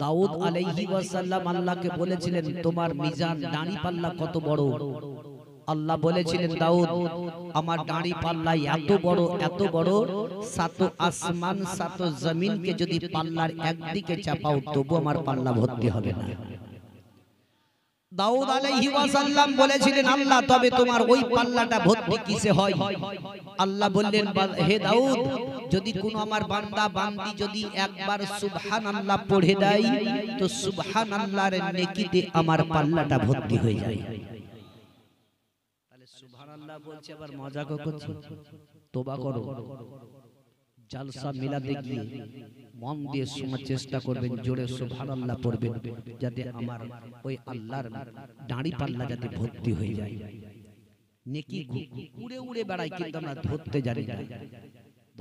দাউদ আলাইহি ওয়াসাল্লাম আল্লাহকে বলেছিলেন, তোমার মিজান দাড়ি পাল্লা কত বড়। আল্লাহ বলেছিলেন, দাউদ আমার দাড়ি পাল্লা এত বড়, সাত আসমান সাত জমিনকে যদি পাল্লার একদিকে চাপাও তবু আমার পাল্লা ভর্তি হবে না। দাউদ আলাইহি ওয়াসাল্লাম বলেছিলেন, আল্লাহ তবে তোমার ওই পাল্লাটা ভর্তি কিসে হয়? আল্লাহ বললেন, হে দাউদ যদি কোনো আমার বান্দা বান্দি যদি একবার সুবহানাল্লাহ পড়ে দেয় তো সুবহানাল্লাহর নেকিতে আমার পাল্লাটা ভর্তি হয়ে যায়। তাহলে সুবহানাল্লাহ বলছে আবার মজাক করছে? তোবা করো, জালসা মিলাতে গিয়ে মন দিয়ে শোনার চেষ্টা করবেন, জোরে সুবহানাল্লাহ পড়বেন, যাতে আমার ওই আল্লাহর দাড়ি পাল্লা যাতে ভর্তি হয়ে যায়। নেকি উড়ে উড়ে বেড়ায় কিন্তু আমরা ধরতে জানি না।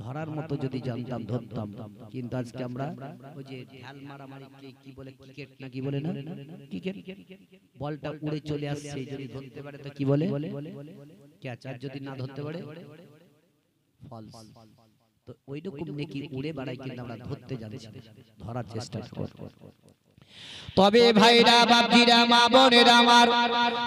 ধরার মতো যদি জানতাম ধরতাম, কিন্তু আজকে আমরা ওই যে ঢাল মারামারি কি বলে, ক্রিকেট না কি বলে না, ক্রিকেট বলটা উড়ে চলে আসছে, যদি ধরতে পারে তো কি বলে ক্যাচ, আর যদি না ধরতে পারে ফলস। তো ওইরকম নেকি উড়ে বেড়ায় কিন্তু আমরা ধরতে জানছি, ধরার চেষ্টা করব। তবে ভাইরা বাপজিরা মা বোনেরা আমার,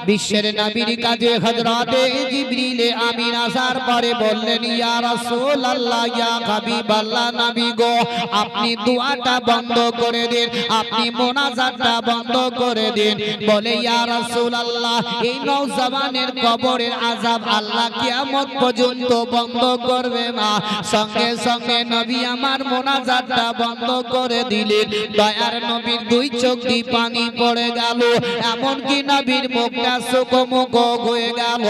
বিশ্বের নবীর কাছে হযরতে জিবরিল আমিন আসার পরে বললেন, ইয়া রাসূলুল্লাহ ইয়া হাবিবাল্লাহ নবী গো, আপনি দোয়াটা বন্ধ করে দিন, আপনি মুনাজাতটা বন্ধ করে দিন। বলে, ইয়া রাসূলুল্লাহ এই নওজওয়ানের কবরের আযাব আল্লাহ কিয়ামত পর্যন্ত বন্ধ করবে না। সঙ্গে সঙ্গে নবী আমার মুনাজাতটা বন্ধ করে দিলেন। দয়ার নবীর দুই চোখ দিয়ে পানি পড়ে গেল, এমনকি নবীর মুখটা শুকমুখ হয়ে গেল।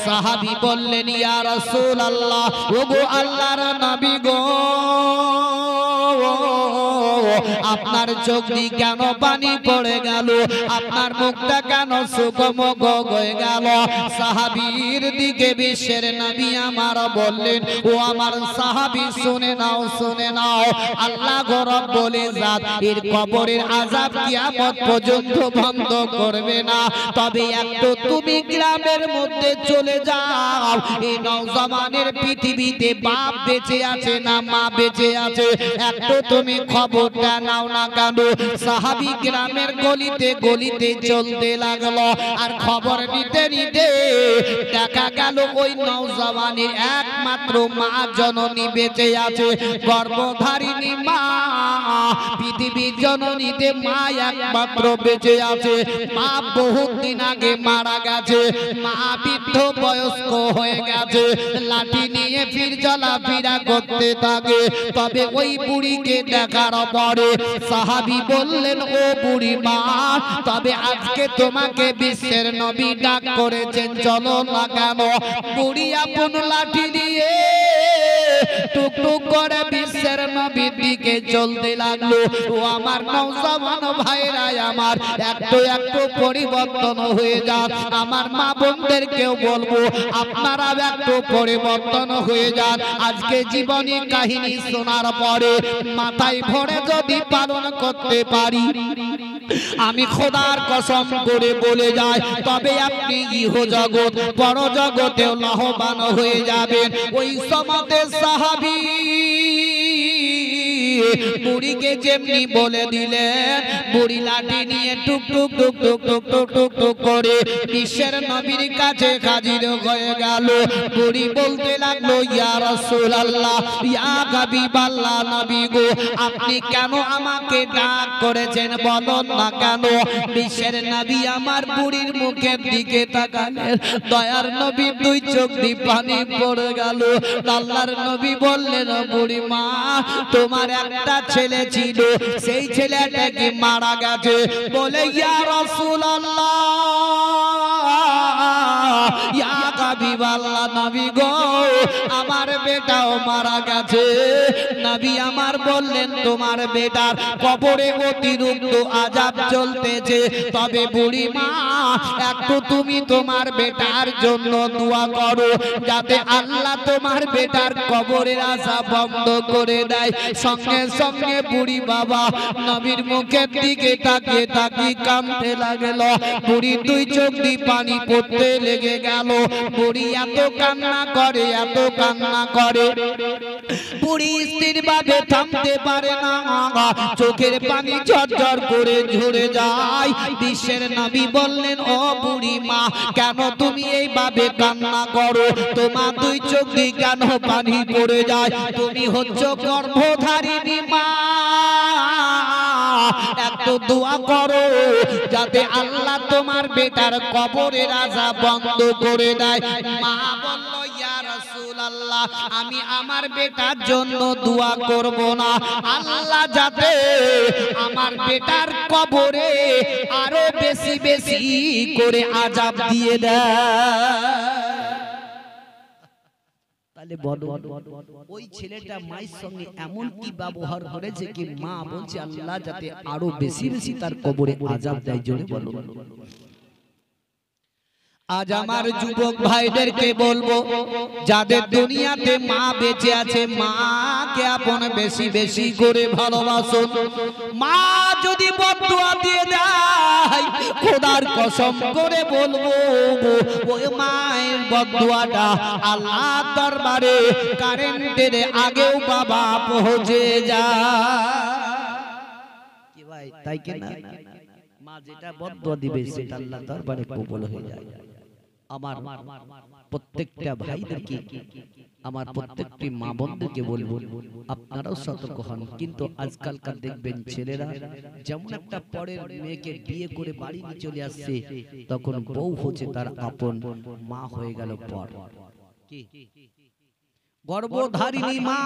সাহাবী বললেন, ইয়া রাসূলুল্লাহ ওগো আল্লাহর নবী গো, আপনার চোখ দিয়ে কেন পানি পড়ে গেল, আপনার মুখটা কেন শুকমুখ হয়ে গেল? সাহাবীর দিকে বিশ্বের নবী আমার বললেন, ও আমার সাহাবী শুনে নাও, শুনে নাও, আল্লাহ রাব্বুল ইজ্জত এর কবরের আযাব কিয়ামত পর্যন্ত বন্ধ করবে না। তবে একটু তুমি গ্রামের মধ্যে চলে যাও, এই নওজওয়ানের পৃথিবীতে বাপ বেঁচে আছে না মা বেঁচে আছে, একটু তুমি খবরটা নাও না কেন? সাহাবী গ্রামের গলিতে গলিতে চলতে লাগলো, আর খবর নিতে নিতে দেখা গেল ওই নওজওয়ানের একমাত্র মা জননী বেঁচে আছে, গর্ভধারিণী মা, পৃথিবীর জননীতে মা একমাত্র বেঁচে আছে। মা বহুত দিন আগে মারা গেছে, মা বৃদ্ধ বয়স্ক হয়ে গেছে, লাঠি নিয়ে ফির চলাফেরা করতে থাকে। তবে ওই বুড়িকে দেখার পরে সাহাবী বললেন, ও বুড়ি মা, তবে আজকে তোমাকে বিশ্বের নবী ডাক করেছেন, চলো না কেন? বুড়ি আপন লাঠি দিয়ে টুকটুক করে বিশ্বের নবীর দিকে চলতে লাগলো। ও আমার নওজওয়ান ভাইরা আমার, একটু একটু পরিবর্তন হয়ে যান। আমার মা বোনদেরকেও বলবো, আপনারা একটু পরিবর্তন হয়ে যান। আজকে জীবনী কাহিনী শোনার পরে মাথায় ভরে যদি পালন করতে পারি, আমি খোদার কসম করে বলে যাই, তবে আপনি ইহ জগৎ পর জগতেও লাভবান হয়ে যাবেন। ওই সমাতে সাহাবী বুড়িকে যেমনি বলে দিলেন বুড়ি লাঠি নিয়ে টুক টুক টুক টুক টুক টুক টুক টুক করে বিশ্বের নবীর কাছে হাজির হয়ে গেল। বুড়ি বলতে লাগলো ইয়া রাসূলুল্লাহ ইয়া হাবিবাল্লাহ নবী গো আপনি কেন আমাকে ডাক করেছেন বলুন না কেন। বিশ্বের নবী আমার বুড়ির মুখের দিকে তাকালেন, দয়ার নবী দুই চোখ দিয়ে পানি পড়ে গেল। আল্লাহর নবী বললেন বুড়ি মা তোমার একটা ছেলে ছিল সেই ছেলেটা কি মারা গেছে। বলে ইয়া রাসূলুল্লাহ ইয়া হাবিবাল্লাহ নবী গো আমার বেটাও মারা গেছে। নবী আমার বললেন তোমার বেটার কবরে অতিরিক্ত আযাব চলতেছে, তবে বুড়ি মা একটু তুমি তোমার বেটার জন্য দোয়া করো যাতে আল্লাহ তোমার বেটার কবরের আশা বন্ধ করে দেয়। সঙ্গে সঙ্গে বুড়ি বাবা নবীর মুখের দিকে তাকিয়ে তাকিয়ে কাঁদতে লাগল। বুড়ি দুই চোখ দিয়ে পানি পড়তে লেগে গেল। বুড়ি এত কান্না করে এত কান্না করে বুড়ি স্থির ভাবে থামতে পারে না, চোখের পানি ঝরঝর করে ঝরে যায়। বিশ্বের নবী বললেন ও বুড়ি মা কেন তুমি এইভাবে কান্না করো, তোমার দুই চোখ দিয়ে কেন পানি পড়ে যায়? তুমি হচ্ছ গর্ভধারিণী মা, একটু দোয়া করো যাতে আল্লাহ তোমার বেটার কবরের আযাব বন্ধ করে দেয়। মা বলল ইয়া রাসূলুল্লাহ আমি আমার বেটার জন্য দোয়া করব না, আল্লাহ যাতে আমার বেটার কবরে আরো বেশি বেশি করে আযাব দিয়ে দেয়। তাহলে বলো ওই ছেলেটা মায়ের সঙ্গে এমন কি ব্যবহার করেছে কি মা বলছে আল্লাহ যাতে আরো বেশি বেশি তার কবরে আযাব দেয়। জোরে বলো। আজ আমার যুবক ভাইদেরকে বলবো যাদের দুনিয়াতে মা বেঁচে আছে মাকে আপন বেশি বেশি করে ভালোবাসুন। মা যদি বদদুয়া দিয়ে দেয় খোদার কসম করে বলবো ওই মায়ের বদদুয়াটা আল্লাহর দরবারে কারেন্টের আগেও বাবা পৌঁছে যায়। কি ভাই তাই কি না? মা যেটা বদদুয়া দিবে সেটা আল্লাহর দরবারে কবুল হয়ে যায়। আমার প্রত্যেকটা ভাইদেরকে আমার প্রত্যেকটি মা বোনদেরকে বলবো আপনারাও সতর্ক হন। কিন্তু আজকালকার দেখবেন ছেলেরা যেমন একটা পরের মেয়েকে বিয়ে করে বাড়ি নিয়ে চলে আসছে তখন বউ হচ্ছে তার আপন মা হয়ে গেল পর। কি গর্ভধারিণী মা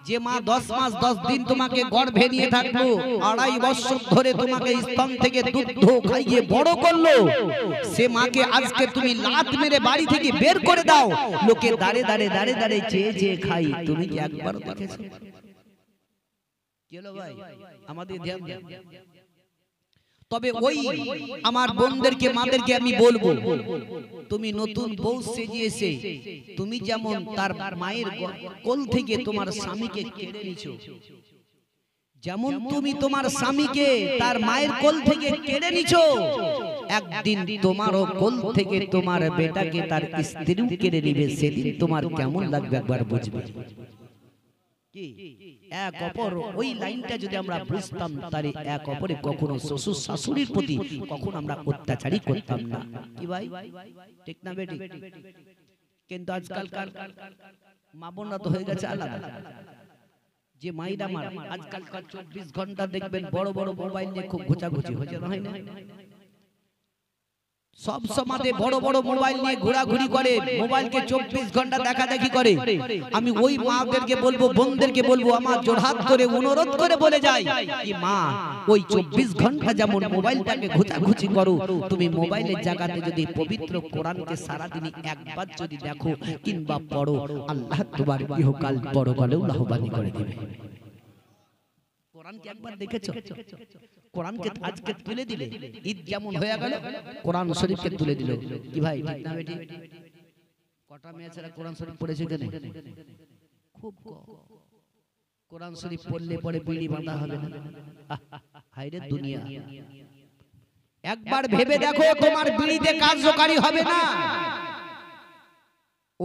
যে মা 10 মাস 10 দিন তোমাকে গর্ভে নিয়ে থাকলো, 2.5 বছর ধরে তোমাকে স্তন থেকে দুধ খাইয়ে বড় করলো, সে মাকে আজকে তুমি লাত মেরে বাড়ি থেকে বের করে দাও, লোকে দাঁড়ে দাঁড়ে দাঁড়ে দাঁড়ে চেয়ে চেয়ে খাই, তুমি কি একবার দেখেছো? কি হলো ভাই আমাদের ধ্যান দেন। তবে ওই আমার বোনদেরকে মাদেরকে আমি বলবো তুমি নতুন বউ সেজিয়েছে, তুমি যেমন তার মায়ের কোল থেকে তোমার স্বামীকে কেড়ে নিছো, যেমন তুমি তোমার স্বামীকে তার মায়ের কোল থেকে কেড়ে নিছো, একদিন তোমারও কোল থেকে তোমার বেটাকে তার স্ত্রীও কেড়ে নিবে, সেদিন তোমার কেমন লাগবে একবার বুঝবে। এক অপর ওই লাইনটা যদি আমরা বুঝতাম তাহলে এক অপরে কখনো শ্বশুর শাশুড়ির প্রতি কখনো আমরা অত্যাচারই করতাম না। কি ভাই ঠিক না বেটি? কিন্তু আজকালকার মা বোনরা তো হয়ে গেছে আলাদা। যে মাইরা আমার আজকালকার 24 ঘন্টা দেখবেন বড় বড় মোবাইল নিয়ে খুব ঘোচাঘুচি হচ্ছে না, হয় না? সব সমাজে বড় বড় মোবাইল নিয়ে ঘোরাঘুরি করে, মোবাইলকে 24 ঘন্টা দেখা দেখি করে। আমি ওই মাদেরকে বলবো বোনদেরকে বলবো আমার জোড়হাত করে অনুরোধ করে বলে যাই কি মা ওই 24 ঘন্টা যেমন মোবাইলটাকে ঘোচাঘুচি করো, তুমি মোবাইলের জায়গাতে যদি পবিত্র কোরআনকে সারাদিন একবার যদি দেখো কিংবা পড়ো, আল্লাহ তোমার ইহকাল পরকালেও লাভবান করে দিবে। কোরআনকে একবার দেখেছো? কোরআনকে আজকে তুলে দিলে ঈদ যেমন হয়ে গেল কোরআন শরীফকে তুলে দিল। কি ভাই ঠিক না বেটি? কটা মেয়ে ছেলে কোরআন শরীফ পড়েছে কেন? খুব কোরআন শরীফ পড়লে পরে বিড়ি বাঁধা হবে না। হায়রে দুনিয়া, একবার ভেবে দেখো তোমার বিড়িতে কার্যকারী হবে না।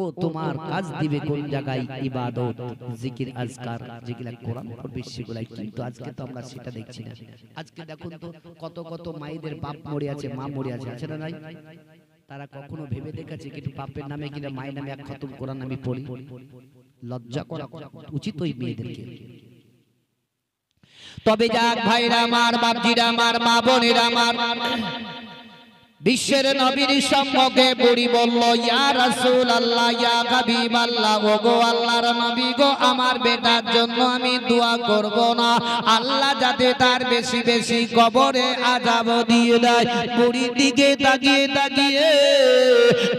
ও তোমার কাজ দিবে কোন জায়গায়? ইবাদত, জিকির, আজকার, যেগুলা কোরআন পড়বে সেগুলাই। কিন্তু আজকে তো আমরা সেটা দেখছি না। আজকে দেখুন তো কত কত মায়েদের বাপ মরে আছে, মা মরে আছে, আছে না নাই? তারা কখনো ভেবে দেখেছে কিন্তু বাপের নামে কিনা মায়ের নামে এক খতম কোরআন আমি পড়ি? লজ্জা করা উচিত ওই মেয়েদেরকে। তবে যাক ভাইরা আমার, বাপজিরা আমার, মা বোনেরা আমার, বিশ্বের নবীর সম্মুখে বুড়ি বলল, ইয়া রাসূলুল্লাহ, ইয়া হাবিবাল্লাহ, ও গো আল্লাহর নবী গো, আমার বেটার জন্য আমি দোয়া করব না, আল্লাহ যাতে তার বেশি বেশি কবরে আযাব দিয়ে দেয়। বুড়ির দিকে তাকিয়ে তাকিয়ে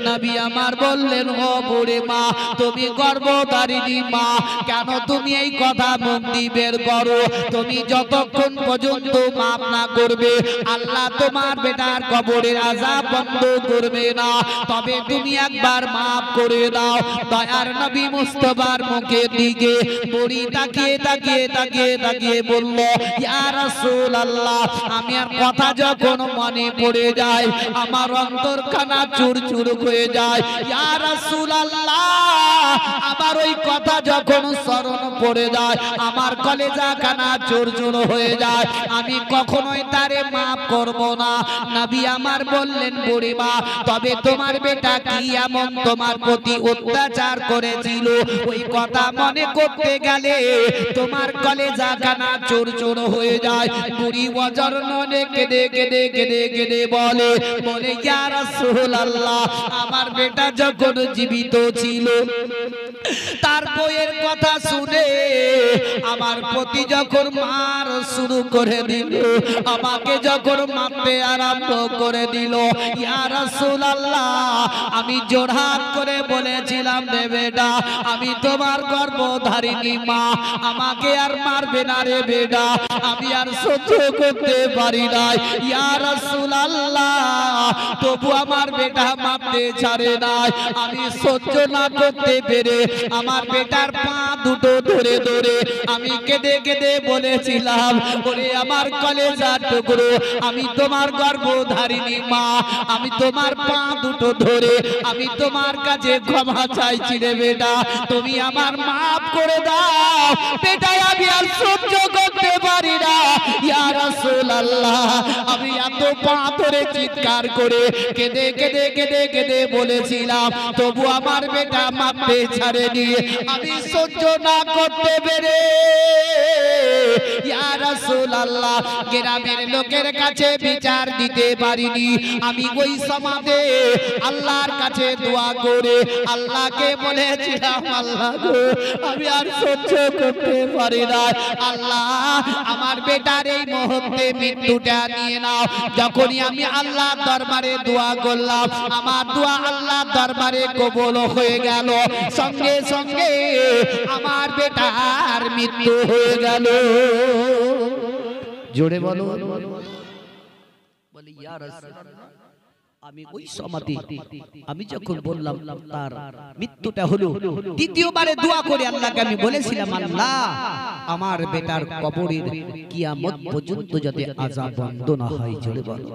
নবী আমার বললেন, ও বুড়ি মা, তুমি গর্ভধারিণী মা, কেন তুমি এই কথা মুখ দিয়ে বের করো? তুমি যতক্ষণ পর্যন্ত মাফ না করবে আল্লাহ তোমার বেটার কবরের আযাব বন্ধ করবে না। তবে তুমি একবার মাফ করে দাও। দয়ার নবী মুস্তাফার মুখের দিকে বুড়ি তাকিয়ে তাকিয়ে তাকিয়ে তাকিয়ে বলল, ইয়া রাসূলুল্লাহ, আমি আর কথা যখন মনে পড়ে যায় আমার অন্তরখানা চুরচুর হয়ে যায়। ইয়া রাসূলুল্লাহ, আমার ওই কথা যখন স্মরণ পড়ে যায় আমার কলেজা খানা চুরচুর হয়ে যায়, আমি কখনোই তারে মাফ করব না। নবী আমার বললেন, বুড়ি মা, তবে তোমার বেটা কি এমন তোমার প্রতি অত্যাচার করেছিল ওই কথা মনে করতে গেলে তোমার কলেজা খানা চুরচুর হয়ে যায়। বুড়ি ওজর ননে কেঁদে কেঁদে কেঁদে কেঁদে বলে, ইয়া রাসূলুল্লাহ, আমার বেটা যখন জীবিত ছিল তার বইয়ের কথা শুনে আমার প্রতি যখন মার শুরু করে দিল, আমাকে যখন মারতে আরম্ভ করে দিল, ইয়া রাসূলুল্লাহ, আমি জোরহাত করে বলেছিলাম, রে বেটা, আমি তোমার গর্ভধারিণী মা, আমাকে আর মারবে না রে বেটা, আমি আর সহ্য করতে পারি না। ইয়া রাসূলুল্লাহ, তবু আমার বেটা মারতে ছাড়ে নাই। আমি সহ্য না করতে পেরে আমার বেটার পা দুটো ধরে ধরে আমি কেঁদে কেঁদে বলেছিলাম, ওরে আমার কলেজার টুকরো, আমি তোমার গর্ভধারিণী মা, আমি তোমার পা দুটো ধরে আমি তোমার কাছে ক্ষমা চাইছি রে বেটা, তুমি আমার মাফ করে দাও। বেটা, আমি আর সহ্য করতে পারি না। ইয়া রাসূলুল্লাহ, আমি এত পা ধরে চিৎকার করে কেঁদে কেঁদে কেঁদে কেঁদে বলেছিলাম, তবু আমার বেটা মাপতে ছাড়েনি। আমি সহ্য না করতে পেরে ইয়া রাসূলুল্লাহ গ্রামের লোকের কাছে বিচার দিতে পারিনি। আমি ওই সমাজে আল্লাহর কাছে দোয়া করে আল্লাহকে বলেছিলাম, আল্লাহ গো, আমি আর সহ্য করতে পারি না, আল্লাহ আমার বেটার এই মুহূর্তে মৃত্যুটা নিয়ে নাও। যখনই আমি আল্লাহর দরবারে দোয়া করলাম, আমার দোয়া আল্লাহর দরবারে কবুল হয়ে গেল, সঙ্গে সঙ্গে আমার বেটার মৃত্যু হয়ে গেল। জোরে বলো। বলে, ইয়া রাসূলুল্লাহ, আমি ওই সমাধি আমি যখন বললাম তার মৃত্যুটা হলো, দ্বিতীয়বারে দোয়া করে আল্লাহকে আমি বলেছিলাম, আল্লাহ আমার বেটার কবরের কিয়ামত পর্যন্ত যাতে আযাব বন্ধ না হয়। জোরে বলো।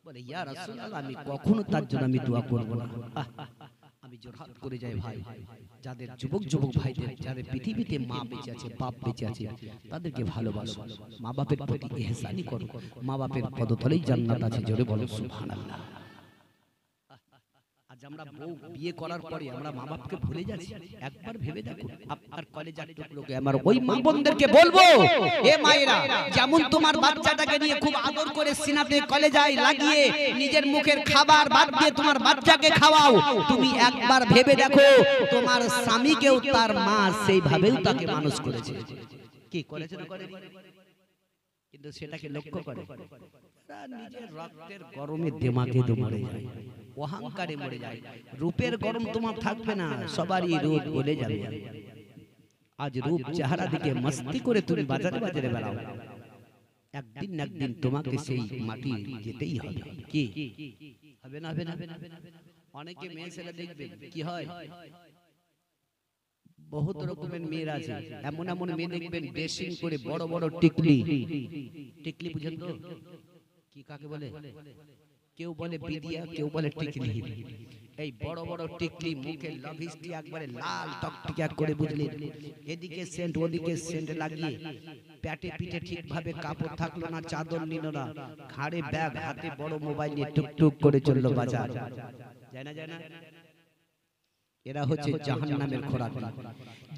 বলে, ইয়া রাসূলুল্লাহ, আমি কখনো তার জন্য আমি দোয়া করব না। আমি জোরহাত করে যাই ভাই, যাদের যুবক যুবক ভাইদের যাদের পৃথিবীতে মা বেঁচে আছে, বাপ বেঁচে আছে, তাদেরকে ভালোবাসো, মা বাপের প্রতি ইহসানি করো, মা বাপের পদতলেই জান্নাত আছে। জোরে বলো সুবহানাল্লাহ। আজ আমরা বউ বিয়ে করার পরে আমরা মা বাপকে ভুলে যাচ্ছি। একবার ভেবে দেখো, আপনার কলেজার টুকরোকে আমার ওই মা বোনদেরকে বলবো, এ মায়েরা, যেমন তোমার বাচ্চাটাকে নিয়ে খুব আদর করে সিনাতে কলেজায় লাগিয়ে নিজের মুখের খাবার বাদ দিয়ে তোমার বাচ্চাকে খাওয়াও, তুমি একবার ভেবে দেখো তোমার স্বামীকেও তার মা সেইভাবেও তাকে মানুষ করেছে। কি করেছে না করেনি? কিন্তু সেটাকে লক্ষ্য করে নিজের রক্তের গরমে দিমাগে মরে যায়, অহংকারে মরে যায়। রূপের গরম তোমার থাকবে না, সবারই রূপ বলে যাবে। আজ রূপ চেহারা দিকে মস্তি করে তুমি বাজারে বাজারে বেড়াও, একদিন না একদিন তোমাকে সেই মাটি যেতেই হবে। কি হবে না? হবে না? অনেকে মেয়ে ছেলে দেখবেন কি হয়, বহুত রকমের মেয়েরা আছে, এমন এমন মেয়ে দেখবেন ড্রেসিং করে বড় বড় টিকলি, টিকলি বুঝেন তো কি কাকে বলে? কেউ বলে বিদিয়া, কেউ বলে টিকলি। এই বড় বড় টিকলি মুখে লভিস্টি একবারে লাল টকটকে করে বুঝলেন, এদিকে সেন্ট ওদিকে সেন্ট লাগিয়ে, পেটে পিঠে ঠিকভাবে কাপড় থাকলো না, চাদর নিল না, ঘাড়ে ব্যাগ, হাতে বড় মোবাইল নিয়ে টুকটুক করে চললো বাজার। যায় না যায় না? এরা হচ্ছে জাহান্নামের খোরাকি।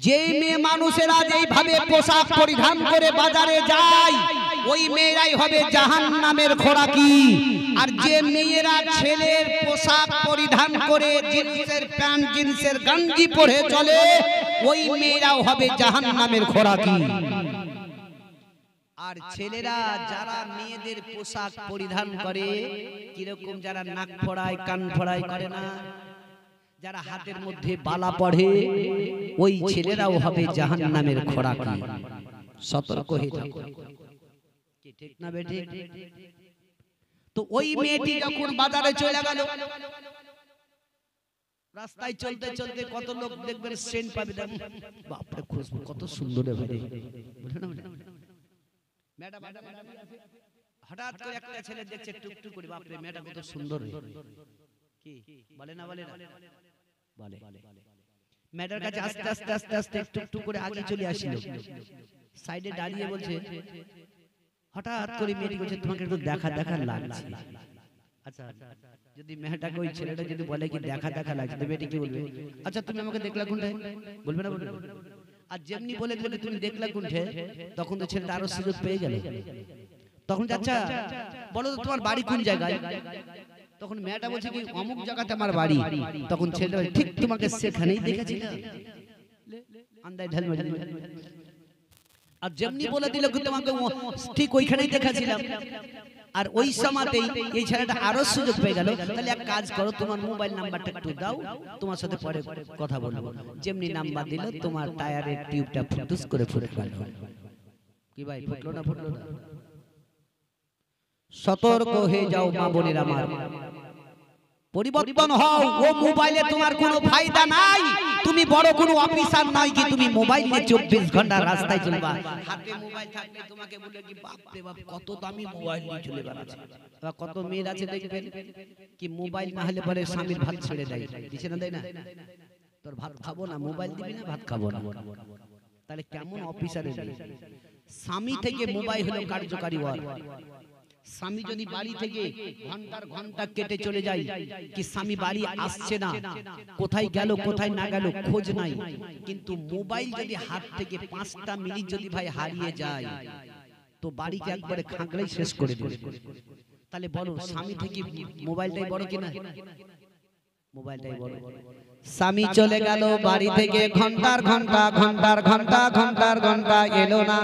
যেই মেয়ে মানুষেরা যেইভাবে পোশাক পরিধান করে বাজারে যায়, ওই মেয়েরাই হবে জাহান্নামের খোরাকি। আর যে মেয়েরা ছেলের পোশাক পরিধান করে জিন্সের প্যান্ট জিন্সের গঞ্জি পরে চলে, ওই মেয়েরাও হবে জাহান্নামের খোরাকি। আর ছেলেরা যারা মেয়েদের পোশাক পরিধান করে কিরকম, যারা নাক ফোড়ায় কান ফোড়ায় করে না, যারা হাতের মধ্যে বালা পড়ে, ওই ছেলেরাও হবে জাহান্নামের খোরাকি। সতর্ক হয়ে থাকো, কি ঠিক না বেটি? তো ওই মেয়েটি যখন বাজারে চলে গেল, রাস্তায় চলতে চলতে কত লোক দেখবেন সেন্ট পাবে, বাপরে খুশবু কত সুন্দর হবে, ম্যাডাম হঠাৎ করে একটা ছেলে দেখছে টুকটুক করে, বাপরে ম্যাডাম কত সুন্দর, কি বলে না বলে না বলে। ম্যাডার কাছে আস্তে আস্তে আস্তে আস্তে টুকটুক করে আগে চলে আসলো, সাইডে দাঁড়িয়ে বলছে, হঠাৎ করে মেয়েটি বলছে তোমাকে একটু দেখা দেখা লাগছে। আচ্ছা, যদি মেয়েটাকে ওই ছেলেটা যদি বলে কি দেখা দেখা লাগছে, তো মেয়েটি কি বলবে? আচ্ছা তুমি আমাকে দেখলা কোনটা, বলবে না? বলবে। আর যেমনি বলে দিলে তুমি দেখলা কোনটা, তখন তো ছেলেটা আরো সুযোগ পেয়ে গেল। তখন আচ্ছা বলো তো তোমার বাড়ি কোন জায়গায়? তখন মেয়েটা বলছে কি অমুক জায়গাতে আমার বাড়ি। তখন ছেলেটা বলে ঠিক তোমাকে সেখানেই দেখেছি না, আন্দায় ঢাল মারি। আর যেমনি বলে দিল কি তোমাকে ঠিক ওইখানেই দেখেছিলাম, আর ওই সময়তেই এই ছেলেটা আরো সুযোগ পেয়ে গেল। তাহলে এক কাজ করো, তোমার মোবাইল নাম্বারটা একটু দাও, তোমার সাথে পরে কথা বলবো। যেমনি নাম্বার দিল, তোমার টায়ারের টিউবটা ফুটুস করে ফুটে গেল। কি ভাই, ফুটলো না? ফুটলো না? সতর্ক হয়ে যাও মা বোনেরা আমার, পরিবর্তন হও। ও মোবাইলে তোমার কোনো ফায়দা নাই, তুমি বড় কোনো অফিসার নয় কি তুমি মোবাইল নিয়ে 24 ঘন্টা রাস্তায় চলবা। হাতে মোবাইল থাকলে তোমাকে বলে কি বাপ রে বাপ কত দামি মোবাইল নিয়ে চলে বেড়াচ্ছে। কত মেয়ের আছে দেখবেন কি মোবাইল না হলে পরে স্বামীর ভাত ছেড়ে দেয়, দিছে না দেয় না? তোর ভাত খাবো না, মোবাইল দিবি না, ভাত খাবো না। তাহলে কেমন অফিসারের? স্বামী থেকে মোবাইল হলো কার্যকারী ওয়ার্ড। স্বামী যদি বাড়ি থেকে ঘন্টার ঘন্টা কেটে চলে যায়, কি স্বামী বাড়ি আসছে না, কোথায় গেল কোথায় না গেল খোঁজ নাই, কিন্তু মোবাইল যদি হাত থেকে 5টা মিনিট যদি ভাই হারিয়ে যায়, তো বাড়িকে একবারে খাঁকড়াই শেষ করে দেবে। তাহলে বলো স্বামী থেকে মোবাইলটাই বড় কিনা? মোবাইলটাই বড়। স্বামী চলে গেল বাড়ি থেকে, ঘন্টার ঘন্টা ঘন্টার ঘন্টা ঘন্টার ঘন্টা এলো না,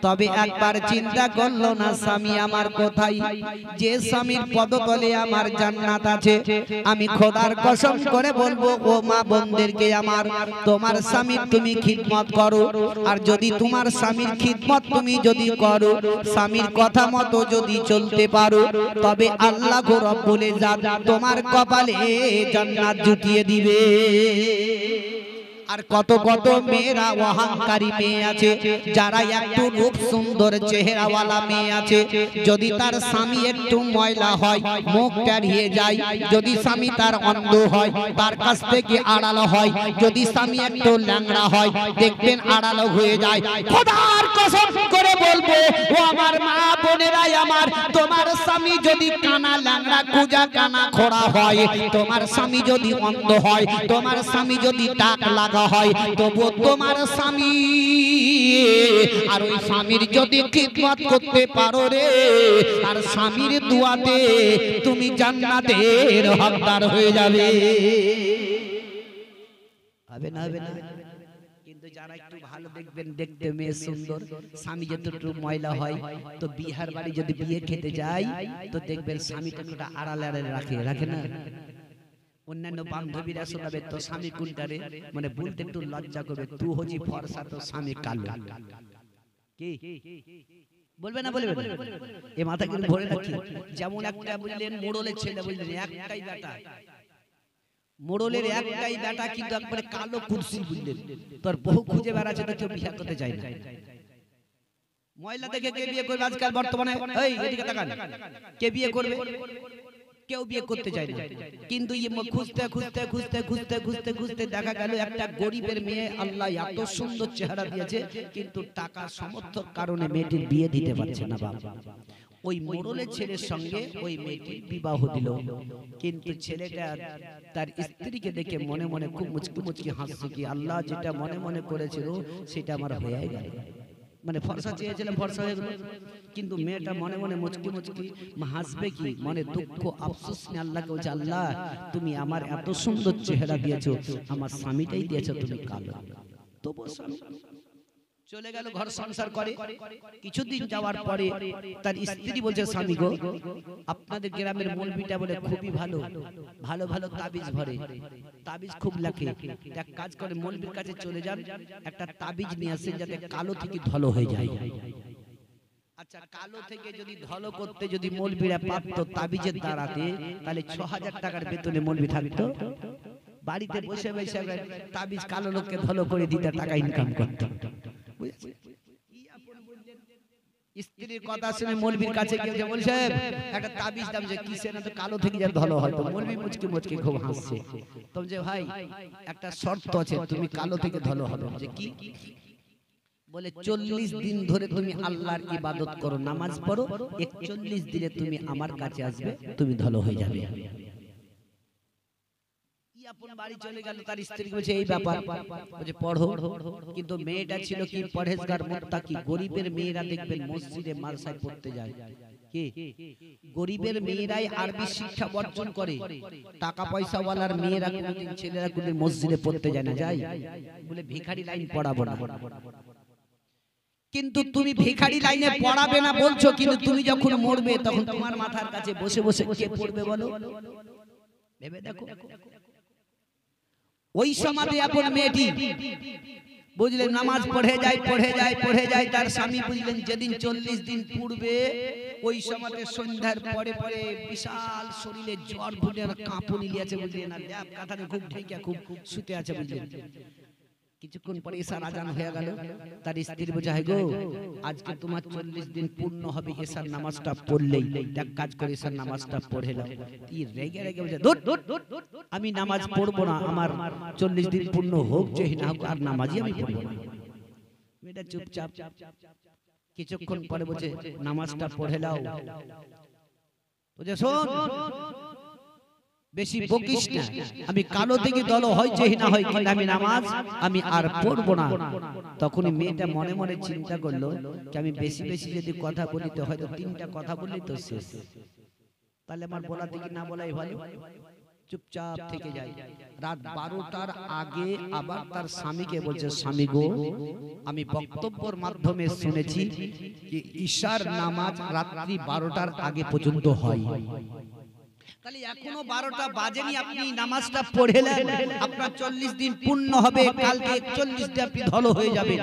তবে একবার চিন্তা করলো না স্বামী আমার কোথায়। যে স্বামীর পদতলে আমার জান্নাত আছে, আমি খোদার কসম করে বলবো ও মা বোনদেরকে আমার, তোমার স্বামীর তুমি খিদমত করো। আর যদি তোমার স্বামীর খিদমত তুমি যদি করো, স্বামীর কথা মতো যদি চলতে পারো, তবে আল্লাহ রব্বুল ইজ্জত তোমার কপালে জান্নাত জুটিয়ে দিবে। আর কত কত মেয়েরা অহংকারী মেয়ে আছে, যারা একটু রূপ সুন্দর চেহারাওয়ালা মেয়ে আছে, যদি তার স্বামী একটু ময়লা হয়, মুখ টাড়িয়ে যায়, যদি স্বামী তার অন্ধ হয়, তার কাছ থেকে আড়ালো হয়, যদি স্বামী একটু ল্যাংড়া হয়, দেখবেন আড়ালো হয়ে যায়। খোদার কসম করে বলবো ও আমার মা বোনেরাই আমার, তোমার স্বামী যদি কানা ল্যাংড়া কুজা কানা খোড়া হয়, তোমার স্বামী যদি অন্ধ হয়, তোমার স্বামী যদি টাক লাগা হয়, তবু তোমার স্বামী আর ওই স্বামীর যদি খিদমত করতে পারো রে, আর স্বামীর দুয়াতে তুমি জান্নাতের হকদার হয়ে যাবে। হবে না? হবে না? কিন্তু যারা একটু ভালো দেখবেন, দেখতে মেয়ে সুন্দর, স্বামী যতটুকু ময়লা হয়, তো বিহার বাড়ি যদি বিয়ে খেতে যায়, তো দেখবেন স্বামীটা একটু আড়ালে আড়ালে রাখে না? অন্যান্য বান্ধবীরা শোনাবে তো স্বামী কোনটারে, মানে বলতে একটু লজ্জা করবে, তুই হজি ফর্সা তো স্বামী কালো। কি বলবে না? বলবে। এ মাথা কিন্তু ভরে রাখি। যেমন একটা বুঝলেন মোড়লের ছেলে, বুঝলেন একটাই বেটা, মোড়লের একটাই বেটা, কিন্তু একবারে কালো কুরসি, বুঝলেন তোর বহু খুঁজে বেড়াচ্ছে, তো কেউ বিয়ে করতে চায় না। ময়লা দেখে কে বিয়ে করবে আজকাল বর্তমানে? এই এদিকে তাকান, কে বিয়ে করবে? কেউ বিয়ে করতে চায় না, কিন্তু খুঁজতে খুঁজতে খুঁজতে খুঁজতে খুঁজতে খুঁজতে দেখা গেল একটা গরিবের মেয়ে আল্লাহ এত সুন্দর চেহারা দিয়েছে, কিন্তু টাকা সমর্থক কারণে মেয়েটির বিয়ে দিতে পারছে না বাবা। ওই মোড়লের ছেলের সঙ্গে ওই মেয়েটির বিবাহ দিল, কিন্তু ছেলেটা তার স্ত্রীকে দেখে মনে মনে খুব মুচকি মুচকি হাসছে, কি আল্লাহ যেটা মনে মনে করেছিল সেটা আমার হয়ে গেল। মানে ফর্সা চেয়েছিলাম, ফর্সা হয়ে গেল, কিন্তু মেয়েটা মনে মনে মুচকি মুচকি হাসবে কি, মনে দুঃখ আফসোস নিয়ে আল্লাহকে বলছে, আল্লাহ তুমি আমার এত সুন্দর চেহারা দিয়েছো, আমার স্বামীটাই দিয়েছো তুমি কালো। তবু স্বামী চলে গেল, ঘর সংসার করে। কিছুদিন যাওয়ার পরে তার স্ত্রী বলছে, স্বামী গো, আপনাদের গ্রামের মৌলবিটা বলে খুবই ভালো, ভালো ভালো তাবিজ ভরে, তাবিজ খুব লেখে, এক কাজ করে মৌলবির কাছে চলে যান, একটা তাবিজ নিয়ে আসেন যাতে কালো থেকে ধলো হয়ে যায়। আচ্ছা, কালো থেকে যদি ধলো করতে যদি মৌলবিরা পারতো তাবিজের দ্বারাতে, তাহলে ৬০০০ টাকার বেতনে মৌলবি থাকতো, বাড়িতে বসে বসে তাবিজ কালো লোককে ধলো করে দিতে টাকা ইনকাম করতো। স্ত্রীর কথা শুনে মৌলবীর কাছে গিয়ে বলছে, একটা তাবিজ দাম, যে কিসের না তো কালো থেকে যা ধলো হয়। তো মৌলবী মুচকি মুচকি খুব হাসছে, তো যে ভাই একটা শর্ত আছে, তুমি কালো থেকে ধলো হবে। যে কি? বলে ৪০ দিন ধরে তুমি আল্লাহর ইবাদত করো, নামাজ পড়ো, ৪১ দিনে তুমি আমার কাছে আসবে, তুমি ধলো হয়ে যাবে। আপন বাড়ি চলে গেল, তার স্ত্রী বলছে এই ব্যাপার, বলছে পড়ো। কিন্তু মেয়েটা ছিল কি পরহেজগার মুত্তাকি। গরিবের মেয়েরা দেখবেন মসজিদে মাদ্রাসায় পড়তে যায়, কি গরিবের মেয়েরাই আরবি শিক্ষা বর্জন করে, টাকা পয়সা ওয়ালার মেয়েরা কোনদিন ছেলেরা কোনদিন মসজিদে পড়তে যায় না, যায় বলে ভিখারি লাইন পড়াবো না। কিন্তু তুমি ভিখারি লাইনে পড়াবে না বলছো, কিন্তু তুমি যখন মরবে তখন তোমার মাথার কাছে বসে বসে কে পড়বে বলো? ভেবে দেখো। ওই সমাজে আপন মেয়েটি বুঝলেন নামাজ পড়ে যায় পড়ে যায় পড়ে যায়, তার স্বামী বুঝলেন যেদিন ৪০ দিন পূর্বে ওই সমাজে সন্ধ্যার পরে পরে বিশাল শরীরে জ্বর ঘুরে কাঁপুনি লিয়েছে, বুঝলেন, আর ল্যাপ কাঁথানে খুব ঢেকে খুব শুতে আছে, বুঝলেন। কিছুক্ষণ পরে এশার আজান হয়ে গেল, তার স্ত্রী বলছে, হাই গো, আজকে তোমার ৪০ দিন পূর্ণ হবে, এশার নামাজটা পড়লেই, এক কাজ করে এশার নামাজটা পড়ে নাও। রেগে রেগে বলছে, আমি নামাজ পড়বো না, আমার ৪০ দিন পূর্ণ হোক যে না হোক, আর নামাজই আমি পড়বো না। মেয়েটা চুপচাপ। কিছুক্ষণ পরে বলছে, নামাজটা পড়ে নাও। বলছে, শোন, বেশি বকিস না, আমি কালো থেকে দল হয় যে না হয়, কিন্তু আমি নামাজ আমি আর পড়বো না। তখন মেয়েটা মনে মনে চিন্তা করলো, যে আমি বেশি বেশি যদি কথা বলি তো হয়তো ৩টা কথা বললি তো শেষ, তাহলে আমার বলা থেকে না বলাই ভালো। চুপচাপ থেকে যায়। রাত ১২টার আগে আবার তার স্বামীকে বলছে, স্বামী গো, আমি বক্তব্যের মাধ্যমে শুনেছি যে ঈশার নামাজ রাত্রি ১২টার আগে পর্যন্ত হয়, তাহলে এখনো ১২টা বাজেনি, আপনি নামাজটা পড়েলেন, আপনার ৪০ দিন পূর্ণ হবে, কালকে ৪১ দিন আপনি ধলো হয়ে যাবে।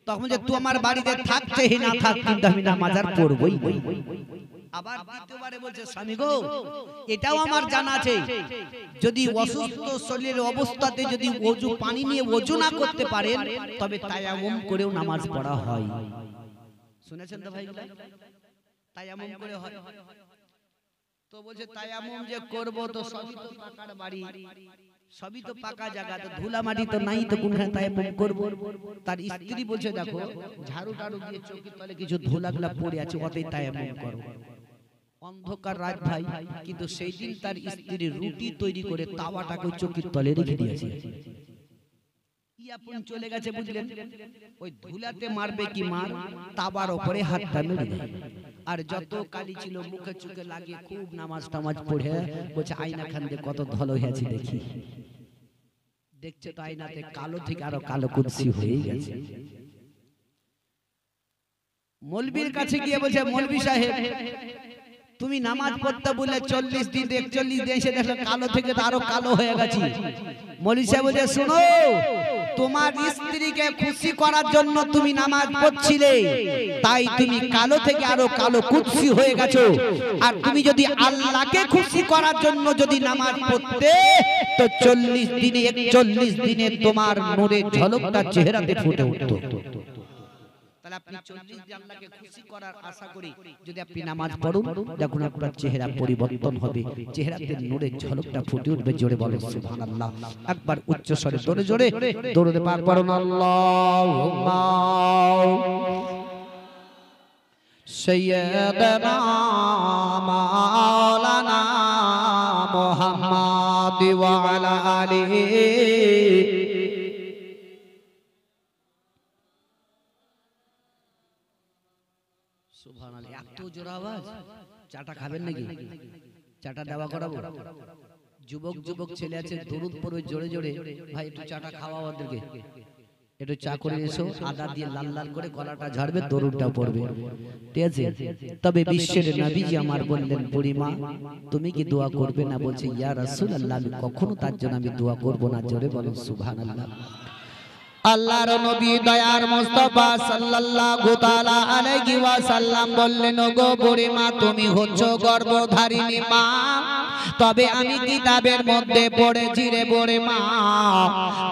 তখন যে তুই আমার বাড়িতে থাকছে হি না থাক, কিন্তু আমি নামাজ আর পড়বই। আবার দ্বিতীয়বারে বলছে, স্বামী গো, এটাও আমার জানা আছে, যদি অসুস্থ শরীরের অবস্থাতে যদি ওযু পানি নিয়ে ওযু না করতে পারেন, তবে তায়াম্মুম করেও নামাজ পড়া হয়। শুনেছেন তো ভাইগুলা? তায়াম্মুম করে হয়। তো বলছে তায়াম্মুম যে করব, তো সবই তো পাকার বাড়ি, সবই তো পাকা জায়গা, তো ধুলা মাটি তো নাই, তো কোনখানে তায়াম্মুম করব? তার স্ত্রী বলছে, দেখো ঝাড়ু টাড়ু দিয়ে চৌকির তলে কিছু ধুলাগুলা পড়ে আছে, ওতেই তায়াম্মুম করো। অন্ধকার রাত ভাই, কিন্তু সেই দিন তার স্ত্রী রুটি তৈরি করে তাওয়াটাকে চৌকির তলে রেখে দিয়েছে। আপন চলে গেছে, বুঝলেন, ওই ধুলাতে মারবে কি মার, তাওয়ার উপরে হাতটা মেরে দেয়। আর যত কালি ছিল মুখে চুকে লাগিয়ে খুব নামাজ টামাজ পড়ে বলছে, আয়না খান দিয়ে কত ধলো হয়েছে দেখি। দেখছে তো আয়নাতে কালো থেকে আরো কালো কুৎসি হয়ে গেছে। মৌলবীর কাছে গিয়ে বলছে, মৌলবী সাহেব, তুমি নামাজ পড়তে বলে ৪০ দিন ৪১ দিন এসে দেখো কালো থেকে তো আরো কালো হয়ে গেছে। মৌলবী সাহেব বলছে, শোনো, তোমার স্ত্রীকে খুশি করার জন্য তুমি নামাজ পড়ছিলে, তাই তুমি কালো থেকে আরো কালো কুৎসি হয়ে গেছো। আর তুমি যদি আল্লাহকে খুশি করার জন্য যদি নামাজ পড়তে, তো ৪০ দিনে ৪১ দিনে তোমার নূরের ঝলকটা চেহারাতে ফুটে উঠতো। তাহলে আপনি 40 দিন আল্লাহকে খুশি করার আশা করি যদি আপনি নামাজ পড়ুন, দেখুন আপনার চেহারা পরিবর্তন হবে, চেহারাতে নূরের ঝলকটা ফুটে উঠবে। জোরে বলেন সুবহানাল্লাহ। একবার উচ্চ স্বরে জোরে জোরে দরুদ পাক পড়ুন। আল্লাহুম্মা সাইয়্যিদানা মাওলানা মুহাম্মাদ ওয়া আলা আলিহি। সুবহানাল্লাহ। এত জোর আওয়াজ, চাটা খাবেন নাকি? চাটা দেওয়া করাবো? যুবক যুবক ছেলে আছে দরুদ পড়বে জোরে জোরে, ভাই একটু চাটা খাওয়া ওদেরকে, একটু চা করে এসো, আদা দিয়ে লাল লাল করে গলাটা ঝাড়বে, দরুদটা পড়বে, ঠিক আছে? তবে বিশ্বের নবীজি আমার বললেন, বুড়িমা তুমি কি দোয়া করবে না? বলছে ইয়া রাসূলুল্লাহ আমি কখনো তার জন্য আমি দোয়া করব না। জোরে বলেন সুবহানাল্লাহ। আল্লাহর নবী দয়ার মুস্তাফা সাল্লাল্লাহু তাআলা আলাইহি ওয়াসাল্লাম বললেন, ওগো বুড়িমা তুমি হচ্ছ গর্ভধারিণী মা, তবে আমি কিতাবের মধ্যে পড়েছি রে বুড়িমা,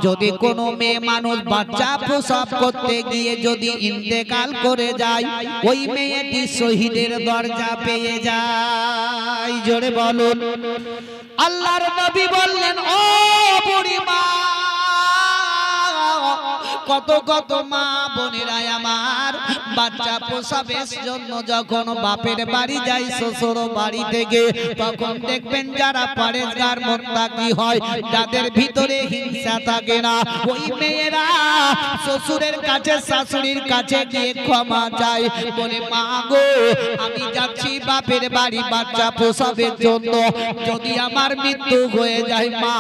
যদি কোনো মেয়ে মানুষ বাচ্চা প্রসব করতে গিয়ে যদি ইন্তেকাল করে যায়, ওই মেয়েটি শহীদের দরজা পেয়ে যায়। জোরে বলুন। আল্লাহর নবী বললেন, ও বুড়িমা, কত কত মা বোনেরা আমার বাচ্চা প্রসবের জন্য যখন বাপের বাড়ি যায়, শ্বশুর বাড়ি থেকে, তখন দেখবেন যারা পরেশগার মুত্তাকি হয়, যাদের ভিতরে হিংসা থাকে না, ওই মেয়েরা শ্বশুরের কাছে শাশুড়ির কাছে গিয়ে ক্ষমা চায়, বলে মা গো আমি যাচ্ছি বাপের বাড়ি বাচ্চা প্রসবের জন্য, যদি আমার মৃত্যু হয়ে যায় মা,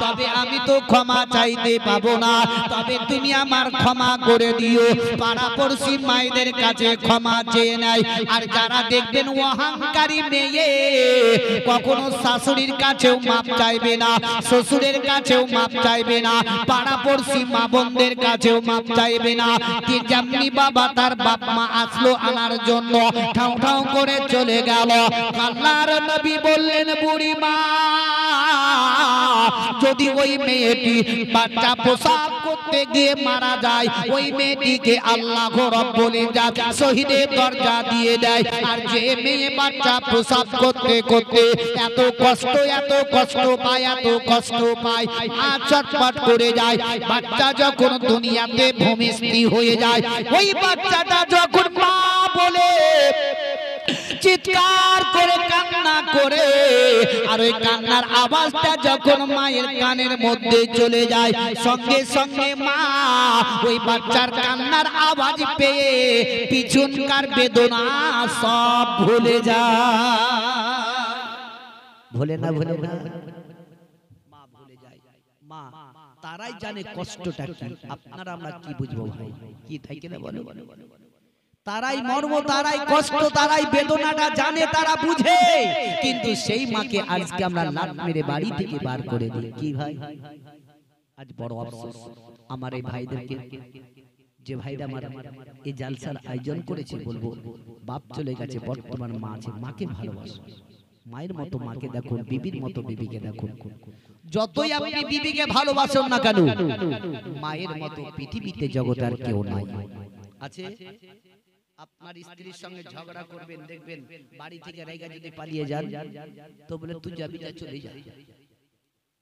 তবে আমি তো ক্ষমা চাইতে পাবো না, তবে তুমি আমার ক্ষমা করে দিও। পাড়াপড়শি মায়েদের কাছে ক্ষমা চেয়ে নেয়। আর যারা দেখবেন অহংকারী মেয়ে, কখনো শাশুড়ির কাছেও মাপ চাইবে না, শ্বশুরের কাছেও মাপ চাইবে না, পাড়াপড়শি মা বোনদের কাছেও মাপ চাইবে না। যেমনি বাবা তার বাপ মা আসলো আনার জন্য, ঠাউ ঠাউ করে চলে গেল। আল্লাহর নবী বললেন, বুড়ি মা যদি ওই মেয়েটি বাচ্চা প্রসব করতে গিয়ে মারা যায়, ওই মেয়েটিকে আল্লাহ রাব্বুল ইজ্জত শহীদের দরজা দিয়ে দেয়। আর যে মেয়ে বাচ্চা প্রসব করতে করতে এত কষ্ট পায়, এত কষ্ট পায়, আর চটপট করে যায়, বাচ্চা যখন দুনিয়াতে ভূমিষ্ঠ হয়ে যায়, ওই বাচ্চাটা যখন মা বলে চিৎকার করে কান্না করে, আর ওই কান্নার আওয়াজটা যখন মায়ের কানের মধ্যে চলে যায়, সঙ্গে সঙ্গে মা ওই বাচ্চার কান্নার আওয়াজ পেয়ে পিছনকার বেদনা সব ভুলে যায়। ভুলে না মা ভুলে যায়। মা তারাই জানে কষ্টটা কি, আপনারা আমরা কি বুঝবো ভাই? কি থাকে না বলো, তারাই মর্ম, তারাই কষ্ট, তারাই বেদনাটা জানে, তারা বুঝে, কিন্তু সেই মাকে আজকে আমরা লাত মেরে বাড়ি থেকে বার করে দিই। কি ভাই আজ বড় আফসোস আমার এই ভাইদেরকে, যে ভাইরা আমার এই জালসার আয়োজন করেছে, বলবো বাপ চলে গেছে, বর্তমান মা আছে, মাকে ভালোবাসো, মায়ের মতো মাকে দেখুন, বিবির মতো বিবিকে দেখুন। যতই আপনি বিবিকে ভালোবাসুন না কেন, মায়ের মতো পৃথিবীতে জগতে আর কেউ নাই। আছে আপনার স্ত্রীর সঙ্গে ঝগড়া করবেন, দেখবেন বাড়ি থেকে রেগে যদি পালিয়ে যান, তো বলে তুই যাবি যা, চলে যা।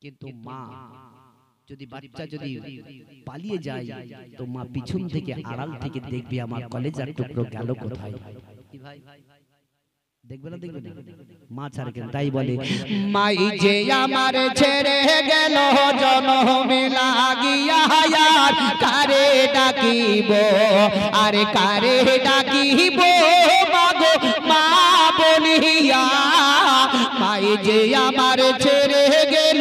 কিন্তু মা যদি বাচ্চা যদি পালিয়ে যায়, তো মা পিছন থেকে আড়াল থেকে দেখবে আমার কলেজার টুকরো গেল কোথায়। কি ভাই দেখবে না, দেখবে না, মা ছাড় কেন? তাই বলে মাই যে আমার ছেড়ে গেল জনমে লাগিয়া, আর কারে ডাকিব, আরে কারে ডাকিব মাগো মা বলিয়া, মাই যে আমার ছেড়ে গেল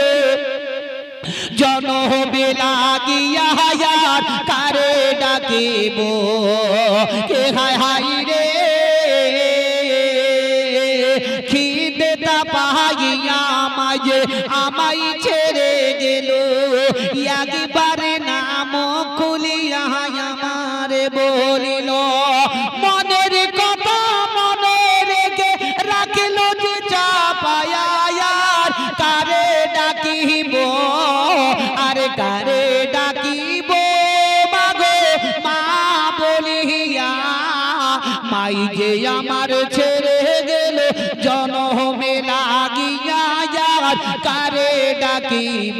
জনমে লাগিয়া, আর কারে ডাকিব, কে হায় হায় রে আমায় ছেড়ে গেল, একবারে নাম খুলিয়া আমার বলিল, মনের কথা মনে রেখে রাখিল যে চাপায়া, কারে ডাকিব, আরে কারে ডাকিব মাগো মা বলিয়া, যে আমার ছেড়ে গেল জনমে লাগিয়া যার কারে ডাকিব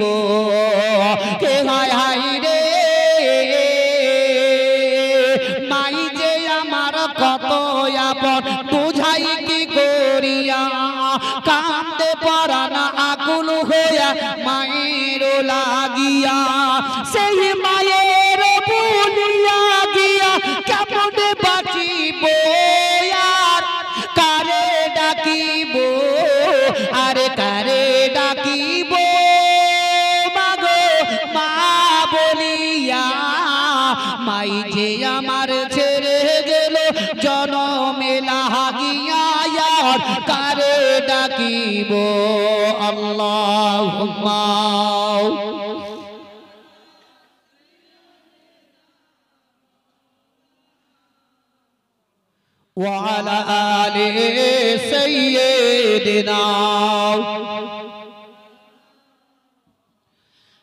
কে হায় হায় রে মাই যে আমার কত আপন বুঝাই কি করিয়া কান্দে পরানা আকুল হইয়া মায়ের লাগিয়া সেই মায়ের ভুলিয়া গিয়া কেমনে বাঁচিব আর কারে ডাকিব আরে কারে ডাকিব মাগো মা বলিয়া মাই যে আমার ছেড়ে গেল জনমে লাগিয়া আর কারে ডাকিব আল্লাহুম্মা وعلى آل سيدنا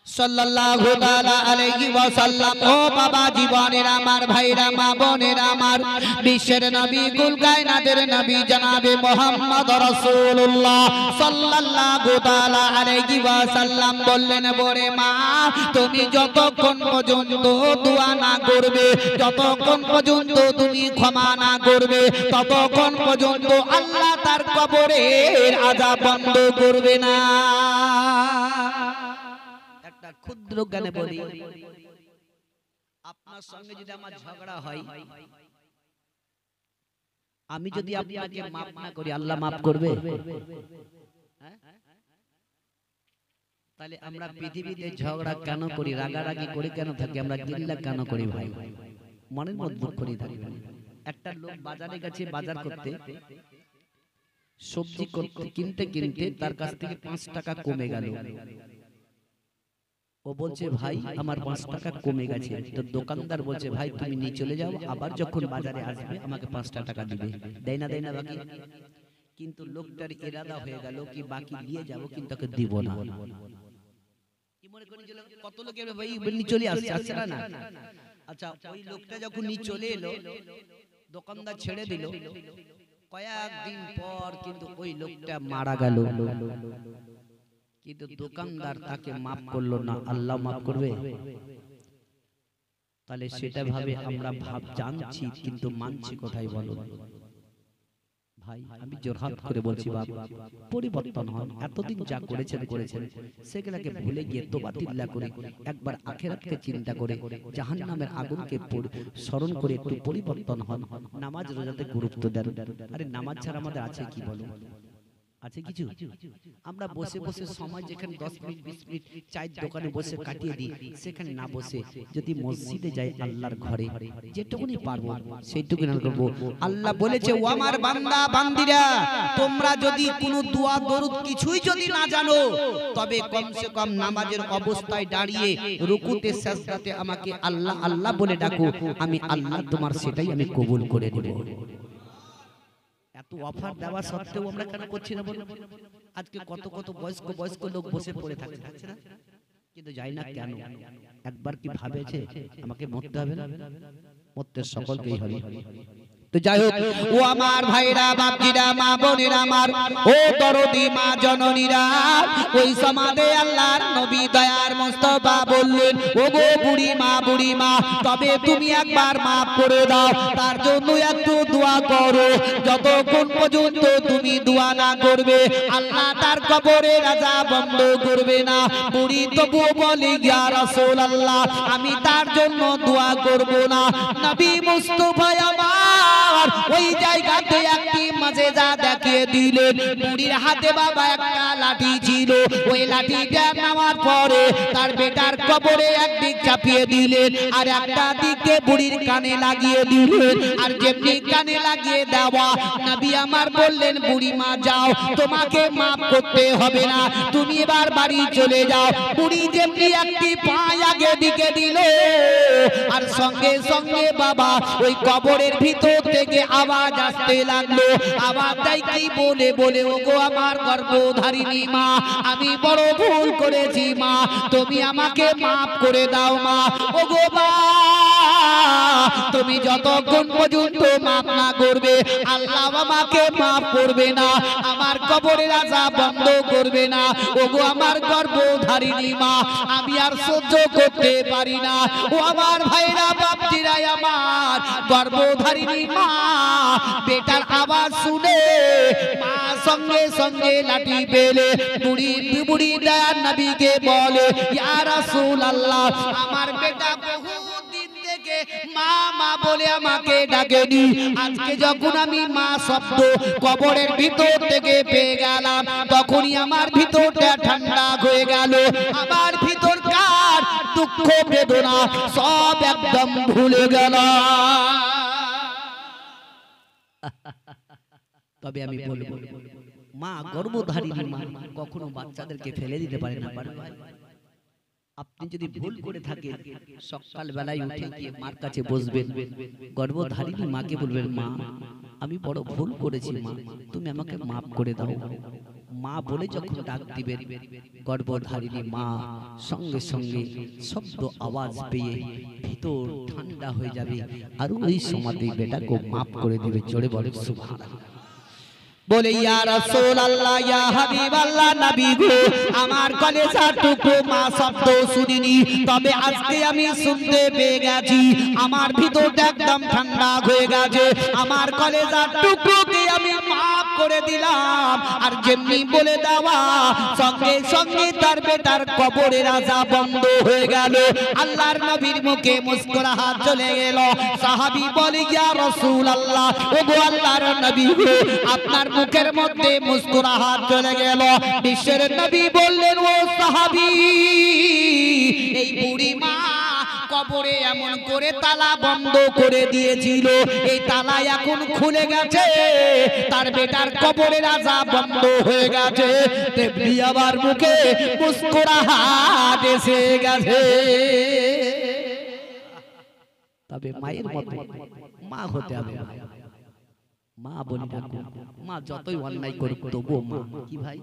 সাল্লাল্লাহু তাআলা আলাইহি ওয়াসাল্লাম। ও বাবা জীবনের আমার ভাইরা মা বোনের আমার বিশ্বের নবী কুল কায়নাতের নবী জনাবে মুহাম্মদ রাসূলুল্লাহ সাল্লাল্লাহু তাআলা আলাইহি ওয়াসাল্লাম বললেন বরে মা তুমি যতক্ষণ পর্যন্ত দোয়া না করবে যতক্ষণ পর্যন্ত তুমি ক্ষমা না করবে ততক্ষণ পর্যন্ত আল্লাহ তার কবরের আযাব বন্ধ করবে না। ক্ষুদ্র জ্ঞানে বলি আপনার সঙ্গে যদি আমার ঝগড়া হয় আমি যদি আপনাকে মাফ না করি আল্লাহ মাফ করবে? তাহলে আমরা পৃথিবীতে ঝগড়া কেন করি রাগারাগি করি কেন থাকি আমরা গিল্লা কেন করি ভাই মনের মধ্যে দুঃখ করি থাকি। একটা লোক বাজারে গেছে বাজার করতে সবজি কিনতে কিনতে তার কাছ থেকে 5 টাকা কমে গেল। ও বলছে ভাই আমার 5 টাকা কমে গেছে। তো দোকানদার বলছে ভাই তুমি নিয়ে চলে যাও আবার যখন বাজারে আসবে আমাকে 5টা টাকা দিবে। দেয় না বাকি? কিন্তু লোকটার ইরাদা হয়ে গেল কি বাকি নিয়ে যাব কিন্তু তাকে দিব না। কি মনে করেন যে কত লোকে ভাই নিয়ে চলে আসছে না? আচ্ছা ওই লোকটা যখন নিয়ে চলে এলো দোকানদার ছেড়ে দিল কয়েকদিন পর কিন্তু ওই লোকটা মারা গেল। কিন্তু দোকানদার তাকে মাফ করলো না আল্লাহ মাফ করবে? তাহলে সেটা ভাবে আমরা ভাব জানছি কিন্তু মানছি কোথায় বলো ভাই? আমি জোরহাত করে বলছি বাপ পরিবর্তন হন। এতদিন যা করেছেন সেগুলোকে ভুলে গিয়ে তোবাতিল্লাহ করে একবার আখিরাতকে চিন্তা করে জাহান্নামের আগুনকে স্মরণ করে একটু পরিবর্তন হন। নামাজ রোজাতে গুরুত্ব দেন। আরে নামাজ ছাড়া আমাদের আছে কি বলো? আছে কিছু? আমরা বসে বসে সময় যেখানে 10 মিনিট 20 মিনিট চায়ের দোকানে বসে কাটিয়ে দিই সেখানে না বসে যদি মসজিদে যাই আল্লাহর ঘরে যেটুকুনি পারবো সেইটুকুনি করব। আল্লাহ বলেছে ও আমার বান্দা বান্দিরা তোমরা যদি কোনো দোয়া দরুদ কিছুই যদি না জানো তবে কমসে কম নামাজের অবস্থায় দাঁড়িয়ে রুকুতে সাজদাতে আমাকে আল্লাহ আল্লাহ বলে ডাকো আমি আল্লাহ তোমার সেটাই আমি কবুল করে দেব। এত অফার দেওয়া সত্ত্বেও আমরা কেন করছি না বলুন? আজকে কত কত বয়স্ক লোক বসে পড়ে থাকছে না কিন্তু যাই না কেন? একবার কি ভাবেছে আমাকে মরতে হবে না? মরতে সকলকেই হবে। তো যাই হোক ও আমার ভাইরা বাপজিরা মা বোনেরা আমার ও দরদি মা জননীরা ওই সমাদে আল্লাহর নবী দয়ার মুস্তাফা বললেন ও গো বুড়ি মা তবে তুমি একবার maaf করে দাও তার জন্য একটু দোয়া করো। যতক্ষণ পর্যন্ত তুমি দোয়া না করবে আল্লাহ তার কবরের আযাব বন্ধ করবে না। বুড়ি তবুও বলে ইয়া রাসূলুল্লাহ আমি তার জন্য দোয়া করব না। নবী মুস্তাফা আমার ওই জায়গাতে একটি মাজেজা দেখিয়ে দিলেন। বুড়ির হাতে বাবা একটা লাঠি ছিল ওই লাঠিটা নেওয়ার পরে তার বেটার কবরে একদিক চাপিয়ে দিলেন আর একটা দিকে বুড়ির কানে লাগিয়ে দিলেন। আর যেমনি কানে লাগিয়ে দেওয়া নবী আমার বললেন বুড়ি মা যাও তোমাকে maaf করতে হবে না তুমি এবার বাড়ি চলে যাও। বুড়ি যেমনি একটি পা আগে দিকে দিল আর সঙ্গে সঙ্গে বাবা ওই কবরের ভিতর থেকে আওয়াজ আসতে লাগলো। আওয়াজটাই কি বলে বলে ওগো আমার গর্ভধারিণী মা আমি বড় ভুল করেছি মা তুমি আমাকে maaf করে দাও মা। ওগো মা তুমি যতক্ষণ পর্যন্ত মাফ না করবে আল্লাহ আমাকে মাফ করবে না, আমার কবরের আযাব বন্ধ করবে না। ওগো আমার গর্ভধারিণী মা, আমি আর সহ্য করতে পারি না। ও আমার ভাইরা বাপজিরা, আমার গর্ভধারিণী মা বেটার আওয়াজ শুনে মা সঙ্গে সঙ্গে লাঠি পেলে বুড়ি দয়ার নবীকে বলে, ইয়া রাসূলুল্লাহ, আমার বেটা বহুদিন থেকে মা মা বলে আমাকে ডাকেনি, আজকে যখন আমি মা শব্দ কবরের ভিতর থেকে পেয়ে গেলাম তখনই আমার ভিতরটা ঠান্ডা হয়ে গেল, আমার ভিতরকার দুঃখ বেদনা সব একদম ভুলে গেলাম। তবে আমি বলবো, মা গর্ভধারিণী মা কখনো বাচ্চাদেরকে ফেলে দিতে পারে না। আপনি যদি ভুল করে থাকেন সকাল বেলায় উঠে গিয়ে মার কাছে বসবেন, গর্ভধারিণী মাকে বলবেন, মা আমি বড় ভুল করেছি, মা তুমি আমাকে মাফ করে দাও। মা বলে যখন ডাক দিবেন, গর্ভধারিণী মা সঙ্গে সঙ্গে শব্দ আওয়াজ পেয়ে ভিতর ঠান্ডা হয়ে যাবে, আর ওই সময়তে বেটাকে মাফ করে দিবে। জোরে বলে সুবহানাল্লাহ। বলে ইয়া রাসূলুল্লাহ, ইয়া হাবিবাল্লাহ, নবী গো, আমার কলেজা টুকরো মা শব্দ শুনিনি, তবে আজকে আমি শুনতে পেয়ে গেছি, আমার ভিতরটা একদম ঠান্ডা হয়ে গেছে, আমার কলেজা টুকরোকে আমি মাফ করে দিলাম। আর যেমনি বলে দেওয়া সঙ্গে সঙ্গে তার বেটার কবরের আযাব বন্ধ হয়ে গেল, আল্লাহর নবীর মুখে মুস্কুরাহাত চলে গেল। সাহাবী বলে, ইয়া রাসূলুল্লাহ, ওগো আল্লাহর নবী গো, আপনার মুখের মধ্যে মুস্কুরাহাত চলে গেল। বিশ্বের নবী বললেন, ও সাহাবী, এই বুড়ি মা কবরে এমন করে তালা বন্ধ করে দিয়েছিল, এই তালা এখন খুলে গেছে, তার বেটার কবরের আযাব বন্ধ হয়ে গেছে, তেমনি আবার মুখে মুস্কুরাহাত এসে গেছে। তবে মায়ের মতো মা হতে হবে। মা বলি ডাকো, মা যতই অন্যায় করুক তবুও মা। কি ভাই,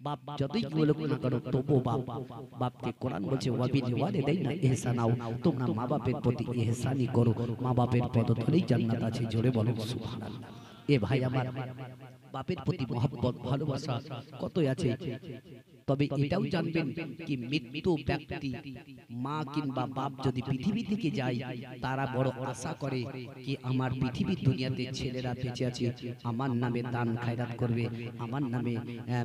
বাপ যতই কি বলুক না করো তবুও বাপ। বাপকে কোরআন বলছে, ওয়াবিল ওয়ালিদাইনা ইহসানাও, তোমরা মা বাপের প্রতি ইহসানই করো, মা বাপের পদতলেই জান্নাত আছে। জোরে বলো সুবহানাল্লাহ। এ ভাই আমার, বাপের প্রতি মহব্বত ভালোবাসা কতই আছে। তবে এটাও জানবেন কি, মৃত্যু ব্যক্তি মা কিংবা বাপ যদি পৃথিবী থেকে যায়, তারা বড় আশা করে কি আমার পৃথিবীর দুনিয়াতে ছেলেরা বেঁচে আছে, আমার নামে দান খায়রাত করবে, আমার নামে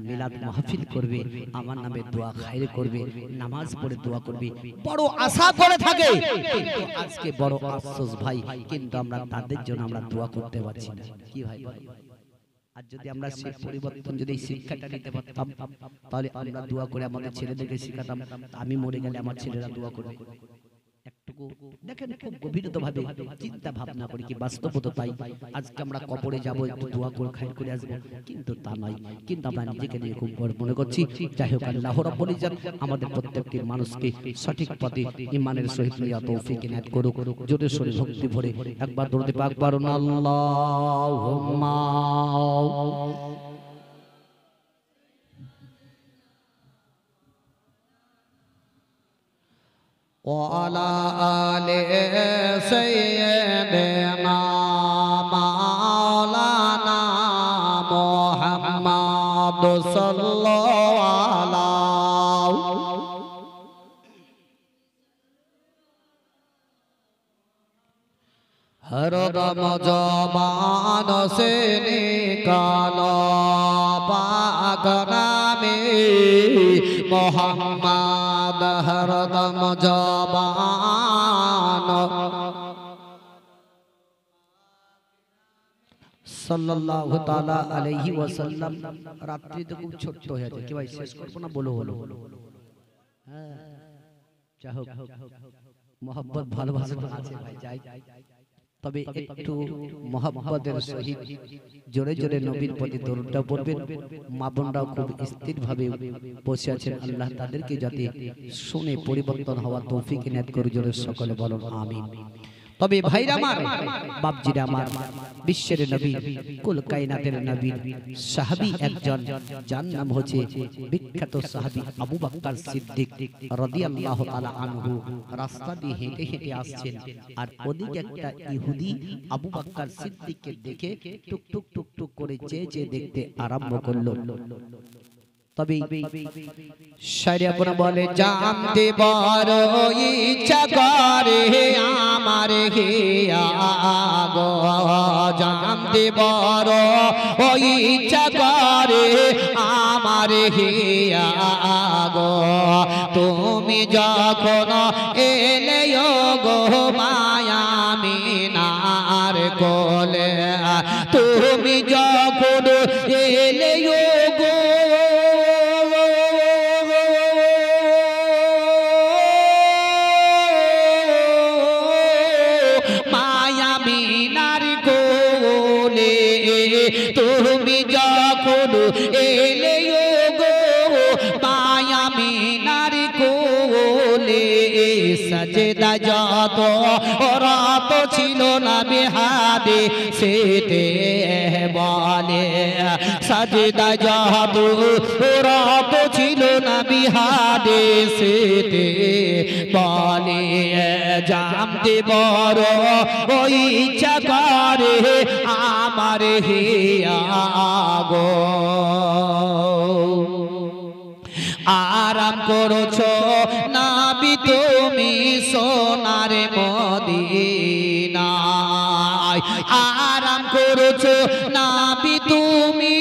মিলাদ মাহফিল করবে, আমার নামে দোয়া খায়র করবে, নামাজ পড়ে দোয়া করবে, বড় আশা করে থাকে। কিন্তু আজকে বড় আফসোস ভাই, কিন্তু আমরা তাদের জন্য আমরা দোয়া করতে পারছি না। কি ভাই, আর যদি আমরা সেই পরিবর্তন, যদি এই শিক্ষাটা নিতে পারতাম, তাহলে আমরা দোয়া করে আমাদের ছেলেদেরকে শিখাতাম, আমি মরে গেলে আমার ছেলেরা দোয়া করবে। একটুকু দেখেন, খুব গভীরভাবে চিন্তা ভাবনা করি কি বাস্তবতা তাই। আজকে আমরা কবরে যাব, একটু দোয়া করে খাইর করে আসবো, কিন্তু তা নয়। কিন্তু আমরা নিজেকে নিয়ে খুব গর্ব মনে করছি। যাই হোক, আল্লাহ রাব্বুল ইজ্জত আমাদের প্রত্যেকটি মানুষকে সঠিক পথে ঈমানের সহিত নিয়ে তৌফিক ইনায়াত করুক। জোরে সোরে ভক্তি ভরে একবার দরুদ পাক পড়ুন, আল্লাহুম্মা وعلى آل سيدنا مولانا محمد صلى الله عليه हर दम जबान से निकालो पाक नामे मोहम्मद, हर दम जबान সাল্লাল্লাহু তাআলা আলাইহি ওয়াসাল্লাম। রাত্রি তো খুব ছোট্ট হয়ে যায়, কি ভাই শেষ করব না? বলো হলো। হ্যাঁ, যাই হোক, মহব্বত ভালোবাসা আছে ভাই, যাই। তবে একটু মহব্বতের সহিত জোরে জোরে নবীর প্রতি দরুদটা পড়বেন। মা বোনরাও খুব স্থিরভাবে বসে আছেন, আল্লাহ তাদেরকে যাতে শুনে পরিবর্তন হওয়ার তৌফিক ইনায়াত করে। জোরে সকলে বলুন আমিন। তবে ভাইরা আমার, বাপজিরা আমার, বিশ্বের নবী, কুল কায়নাতের নবী, সাহাবী একজন, যার নাম হচ্ছে বিখ্যাত সাহাবী আবু বকর সিদ্দিক রাদিয়াল্লাহু তাআলা আনহু। রাস্তা দিয়ে হেঁটে হেঁটে আসছেন, আর ওদিকে একটা ইহুদি আবু বকর সিদ্দিককে দেখে টুক টুক টুক টুক করে চেয়ে চেয়ে দেখতে আরম্ভ করলো। তবে শায়রে কোন বলে, জানতে বড় ইচ্ছা করে আমার হে আগো, জানতে বড় ইচ্ছা করে আমার হে আগো, তুমি যখন এলে গো মায়া মিনার কোলে, তুমি যখন এলে গো তুমি যখন এলে গো মায়া মিনার কোলে, সাজদা যত রাত ছিল না বেহাদে সেতে বলে, সাজদা যত রাত ছিল না বিহাদে সেতে বলে, জানতে বড় ওই ইচ্ছা করে আমার হে আগো। আরাম করছো নাবি তুমি সোনার মদিনায়, আরাম করছো নাবি তুমি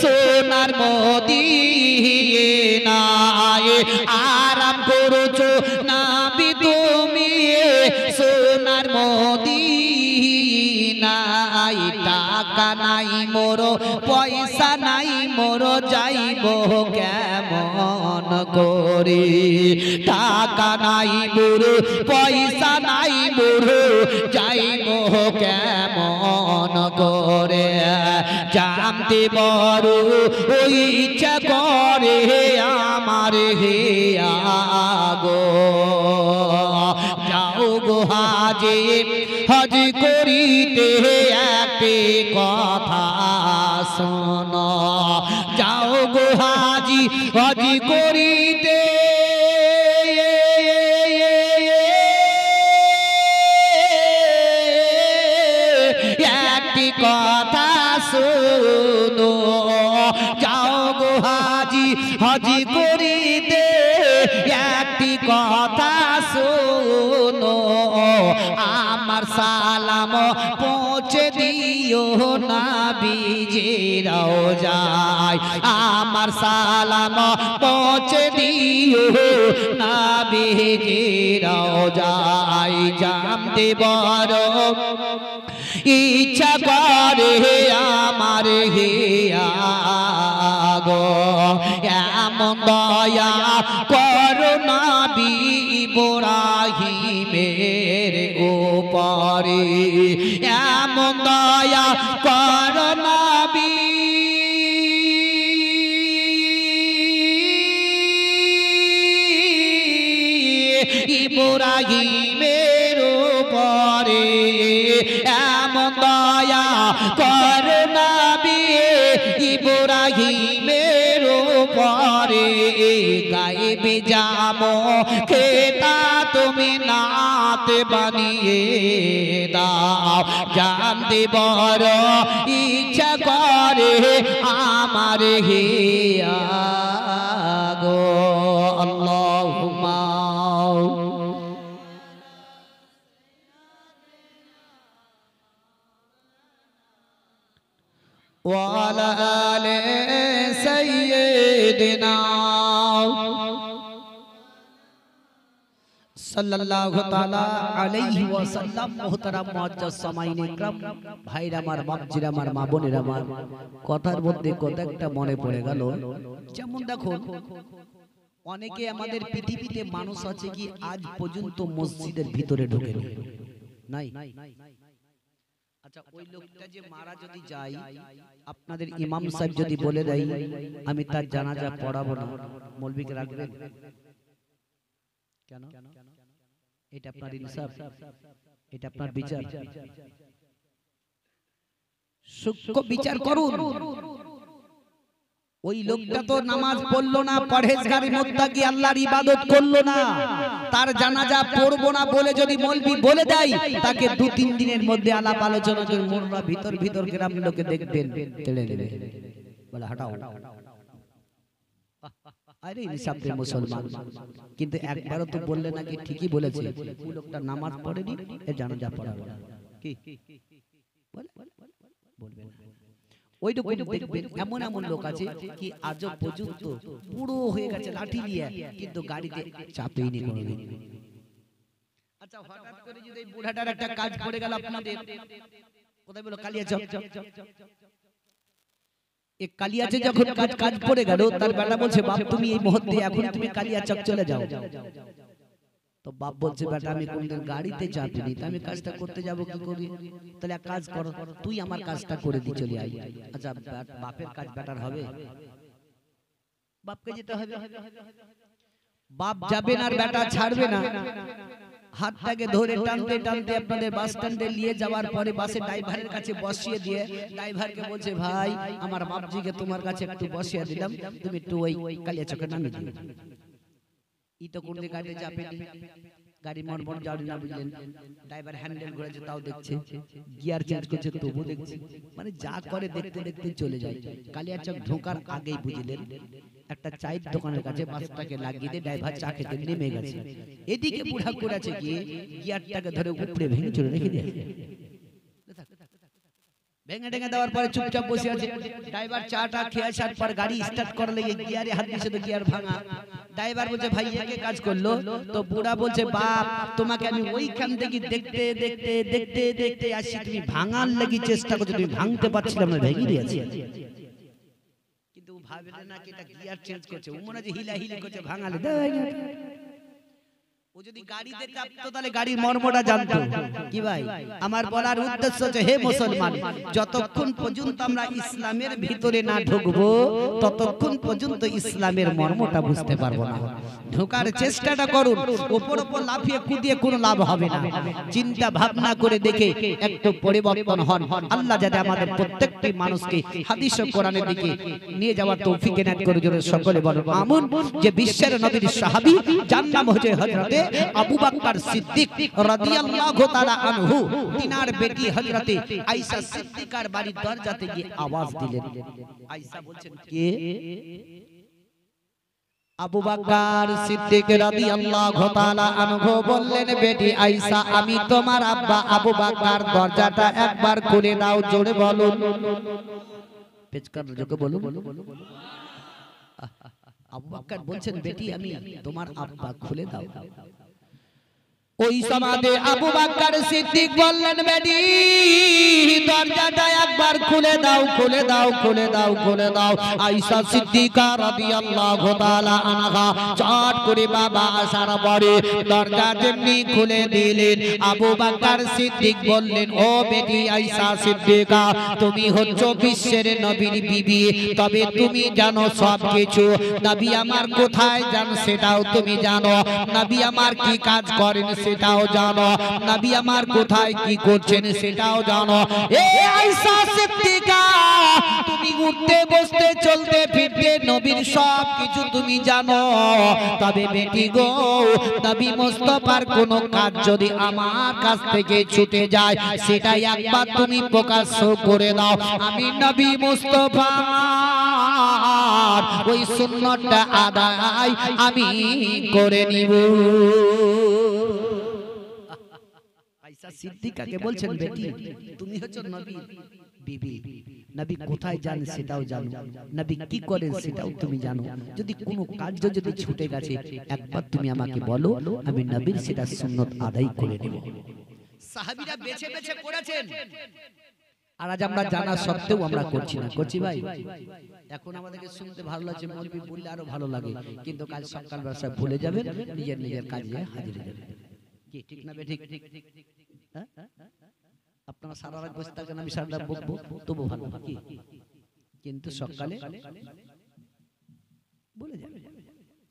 সোনার মদিনায়, আরাম করছো নাবি তুমি সোনার মদিনায়, টাকা নাই মোর পয়সা নাই মোর যাইব কেমন করে, টাকা নাই মোর পয়সা নাই মোর যাইব কেমন করে, জানতে বড় ওই ইচ্ছা করে আমার হে আগো। যাও গো হাজি হজ করিতে একটি কথা শোনো, যাও গো হাজি হজ করিতে একটি কথা শোনো, যাও গো হাজি হজ করিতে একটি কথা শোনো, আমার সালাম পৌঁছে দিও নবীজির রওজায়, আমার সালাম পৌঁছে দিও নবীজির রওজায়, জানতে বড় ইচ্ছা করে আমার হে আগো, এমন দয়া করো নবী ইব্রাহিমের উপরে, এমন দয়া করো নবী ইব্রাহিমের উপরে, এমন দয়া করো নবী ইব্রাহিমের উপরে, গায়েবে যাবো খেতা তুমি নাত বানিয়ে দাও, জানতে বড় ইচ্ছা করে আমার হে আগো। আল্লাহুম্মা وعلى آل سيدنا সাল্লাল্লাহু তাআলা আলাইহি ওয়াসাল্লাম। মুহতারাম মুআজ্জাজ সামাইন ইকরাম, ভাইরা আমার, বাপজিরা আমার, মা বোনেরা আমার, কথার মধ্যে কথা একটা মনে পড়ে গেল। যেমন দেখো, অনেকে আমাদের পৃথিবীতে মানুষ আছে কি আজ পর্যন্ত মসজিদের ভিতরে ঢোকেনি, নাই। আচ্ছা, ওই লোকটা যে মারা যদি যায়, আপনাদের ইমাম সাহেব যদি বলে দেয় আমি তার জানাজা পড়াবো না, মৌলবীকে রাখবেন কেন? এটা আপনার ইনসাফ? এটা আপনার বিচার? সূক্ষ্ম বিচার করুন। ওই লোকটা তো নামাজ পড়লো না, পরহেজগারি মুত্তাকি, আল্লাহর ইবাদত করলো না, তার জানাজা পড়বো না বলে যদি মৌলবি বলে দেয়, তাকে 2-3 দিনের মধ্যে আলাপ আলোচনা করে মোররা ভিতর ভিতর গ্রামের লোকে দেখবেন তেড়ে দেবে, বলে হাঁটাও। আরে ইনসাফে মুসলমান, কিন্তু একবারও তো বললে নাকি ঠিকই বলেছে, ওই লোকটা নামাজ পড়েনি, এ জানাজা পড়াবো না, কি বলবেন? ওইটুকু দেখবেন এমন এমন লোক আছে কি আজও পর্যন্ত পুরো হয়ে গেছে লাঠি নিয়ে, কিন্তু গাড়িতে চাপেইনি কোনোদিন। আচ্ছা, হঠাৎ করে যদি এই বুড়াটার একটা কাজ পড়ে গেল আপনাদের, কোথায় বলো কালিয়াচক, এই কালিয়াচে যখন কাজ পড়ে গেল, তার বেটা বলছে বাপ তুমি এই মুহূর্তে এখন তুমি কালিয়াচক চলে যাও। তো বাপ বলছে বেটা আমি কোনদিন গাড়িতে চাপিনি, তো আমি কাজটা করতে যাব কি করি? তাহলে এক কাজ কর, তুই আমার কাজটা করে দি চলে আই। আচ্ছা, বাপের কাজ বেটার হবে? বাপকে যেতে হবে। বাপ যাবে না আর বেটা ছাড়বে না, হাতটাকে ধরে টানতে টানতে আপনাদের বাস স্ট্যান্ডে নিয়ে যাওয়ার পরে বাসে ড্রাইভারের কাছে বসিয়ে দিয়ে ড্রাইভারকে বলছে ভাই আমার বাপজিকে তোমার কাছে একটু বসিয়ে দিলাম, তুমি একটু ওই কালিয়াচকে নামিয়ে দিও। ই তো কোন গাড়িতে চাপেনি, গাড়ি মনমন যাওয়ার না, বুঝলেন? ড্রাইভার হ্যান্ডেল করেছে তাও দেখছে, গিয়ার চেঞ্জ করছে তবু দেখছে, মানে যা করে দেখতে দেখতে চলে যায়। কালিয়াচক ঢোকার আগেই বুঝলেন একটা চায়ের দোকানের কাছে বাসটাকে লাগিয়ে দিয়ে ড্রাইভার চা খেতে নেমে গেছে। এদিকে বুড়া করেছে গিয়ে গিয়ারটাকে ধরে উপরে ভেঙে চলে রেখে দিয়েছে। ভেঙে টেঙে দেওয়ার পরে চুপচাপ বসে আছে। ড্রাইভার চাটা খেয়ে আসার পর গাড়ি স্টার্ট করার লেগে গিয়ারে হাত দিয়েছে, তো গিয়ার ভাঙা। ড্রাইভার বলছে ভাই একে কাজ করলো, তো বুড়া বলছে বাপ তোমাকে আমি ওইখান থেকে দেখতে দেখতে দেখতে দেখতে আসি, তুমি ভাঙার লাগি চেষ্টা করছো, তুমি ভাঙতে পারছিলাম না, ভেঙে দিয়েছি। কিন্তু ভাবলে না কি এটা গিয়ার চেঞ্জ করছে, ও মনে হয় হিলা হিলি করছে, ভাঙালে ও যদি গাড়িতে চাপতো তাহলে গাড়ির মর্মটা জানতো। কি ভাই, আমার বলার উদ্দেশ্য হচ্ছে হে মুসলমান, যতক্ষণ পর্যন্ত আমরা ইসলামের ভিতরে না ঢুকবো ততক্ষণ পর্যন্ত ইসলামের মর্মটা বুঝতে পারবো না। ঢোকার চেষ্টাটা করুন, ওপর ওপর লাফিয়ে কুদিয়ে কোনো লাভ হবে না। চিন্তা ভাবনা করে দেখে একটু পরিবর্তন হন। আল্লাহ যাতে আমাদের প্রত্যেকটি মানুষকে হাদিস ও কোরআনের দিকে নিয়ে যাওয়ার তৌফিক এনায়েত করে। জোরে সকলে বলুন আমিন। যে বিশ্বের নবীর সাহাবী যার নাম হচ্ছে হযরতে আবু বকর সিদ্দিক রাদিয়াল্লাহু তাআলা আনহু, তিনার বেটি হযরতে আয়েশা সিদ্দিকার বাড়ির দরজাতে গিয়ে আওয়াজ দিলেন। আয়েশা বলছেন কে? আবু বকর সিদ্দিক রাদিয়াল্লাহু তাআলা আনহু বললেন বেটি আয়েশা আমি তোমার আব্বা আবু বকর, দরজাটা একবার খুলে দাও। জোরে বলুন, পেচকার যোগে বলুন। আবু বকর বলছেন বেটি আমি তোমার আব্বা, খুলে দাও। ওই সমাজে আবু বকর সিদ্দিক বললেন বেটি দরজাটা একবার খুলে দাও, খুলে দাও, খুলে দাও, খুলে দাও। আয়েশা সিদ্দিকা রাদিয়াল্লাহু তাআলা আনহা চট করে বাবা আসার পরে দরজা যেমনি খুলে দিলেন, আবু বকর সিদ্দিক বললেন ও বেটি আয়েশা সিদ্দিকা তুমি হচ্ছ বিশ্বের নবীর বিবি, তবে তুমি জানো সব কিছু। নবী আমার কোথায় যান সেটাও তুমি জানো, নবী আমার কি কাজ করেন সেটাও জানো, নবী আমার কোথায় কি করছেন সেটাও জানো। এ আয়েশা সিদ্দিকা তুমি উঠতে বসতে চলতে ফিরতে নবীর সব কিছু তুমি জানো। তবে বেটি গো, নবী মুস্তাফার কোন কাজ যদি আমার কাছ থেকে ছুটে যায় সেটা একবার তুমি প্রকাশ করে দাও, আমি নবী মুস্তাফার ওই সুন্নতটা আদায় আমি করে নিব। আয়েশা সিদ্দিকাকে বলছেন বেটি তুমি হচ্ছ নবীর বিবি, নবী কোথায় যান সেটাও জানো, নবী কি করেন সেটাও তুমি জানো। যদি কোনো কাজ যদি ছুটে গেছে একবার তুমি আমাকে বলো, আমি নবীর সেটা সুন্নত আদায় করে নেব। সাহাবীরা বেছে বেছে করেছেন, আর আজ আমরা জানা সত্ত্বেও আমরা করছি না। করছি ভাই? এখন আমাদেরকে শুনতে ভালো লাগছে, মৌলবি বললে আরো ভালো লাগে, কিন্তু কাল সকাল বেলা ভুলে যাবেন, নিজের নিজের কাজে হাজির হয়ে যাবেন। কি ঠিক না বে? ঠিক হ্যাঁ, আপনারা সারা রাত বসে থাকেন, আমি সারা রাত বকবো তবু ভালো কি, কিন্তু সকালে বলে যাবে।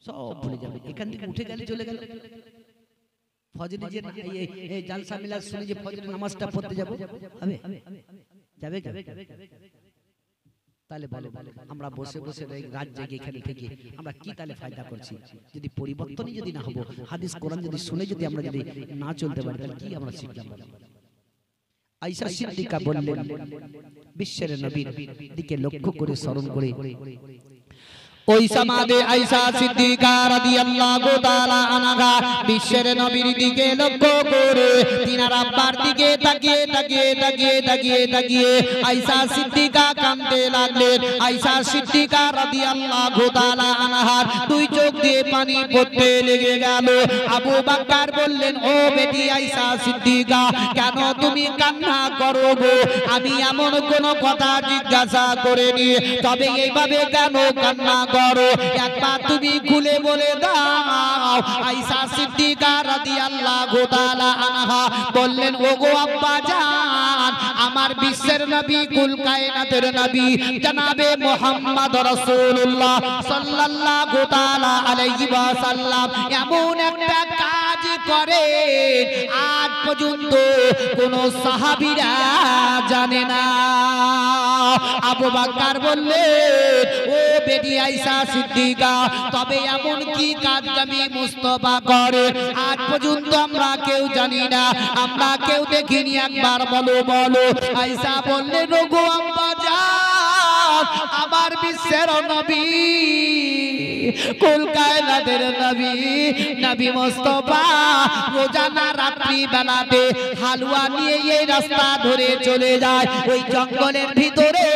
সব ভুলে যাবে। এখান থেকে উঠে গেলে চলে গেল। ফজরে যে এই জালসা মিলাদ শুনে যে ফজরের নামাজটা পড়তে যাব, হবে? যাবে যাবে। তাহলে বলো আমরা বসে বসে রাত জেগে এখানে থেকে আমরা কি তাহলে ফায়দা করছি? যদি পরিবর্তনই যদি না হবো, হাদিস কোরআন যদি শুনে যদি আমরা যদি না চলতে পারি, তাহলে কি আমরা শিখলাম? আয়েশা সিদ্দিকা বললেন, বিশ্বের নবীর দিকে লক্ষ্য করে স্মরণ করে ওই সমাদে আয়েশা সিদ্দিকা রাদিয়াল্লাহু তাআলা আনহা বিশ্বের নবীর দিকে লক্ষ্য করে তিনার আব্বার দিকে তাকিয়ে তাকিয়ে তাকিয়ে তাকিয়ে তাকিয়ে আয়েশা সিদ্দিকা কাঁদতে লাগলেন। আয়েশা সিদ্দিকা রাদিয়াল্লাহু তাআলা আনহার দুই চোখ দিয়ে পানি পড়তে লেগে গেল। আবু বকর বললেন, ও বেটি আয়েশা সিদ্দিকা, কেন তুমি কান্না করো গো? আমি এমন কোন কথা জিজ্ঞাসা করিনি, তবে এইভাবে কেন কান্না করো? একবার তুমি খুলে বলে দাও। আয়েশা সিদ্দিকা রাদিয়াল্লাহু তাআলা আনহা বললেন, ওগো আব্বা জান, আমার বিশ্বের নবী, কুল কায়নাতের নবী জনাবে মুহাম্মদ রাসূলুল্লাহ সাল্লাল্লাহু তাআলা আলাইহি ওয়াসাল্লাম এমন একটা কাজ করে আজ পর্যন্ত কোন সাহাবীরা জানে না। আবু বকর বললেন, ও বেটি আয়েশা সিদ্দিকা, তবে এমন কি কাজ নবী মুস্তাফা করে আজ পর্যন্ত আমরা কেউ জানি না, আমরা কেউ দেখিনি, একবার বলো বলো। আয়েশা বললেন, ওগো আম্মা জান, আমার বিশ্বের নবী, কুল কায়নাতের নবী, নবী মুস্তাফা রোজানা রাত্রি বেলাতে হালুয়া নিয়ে এই রাস্তা ধরে চলে যায়। ওই জঙ্গলের ভিতরে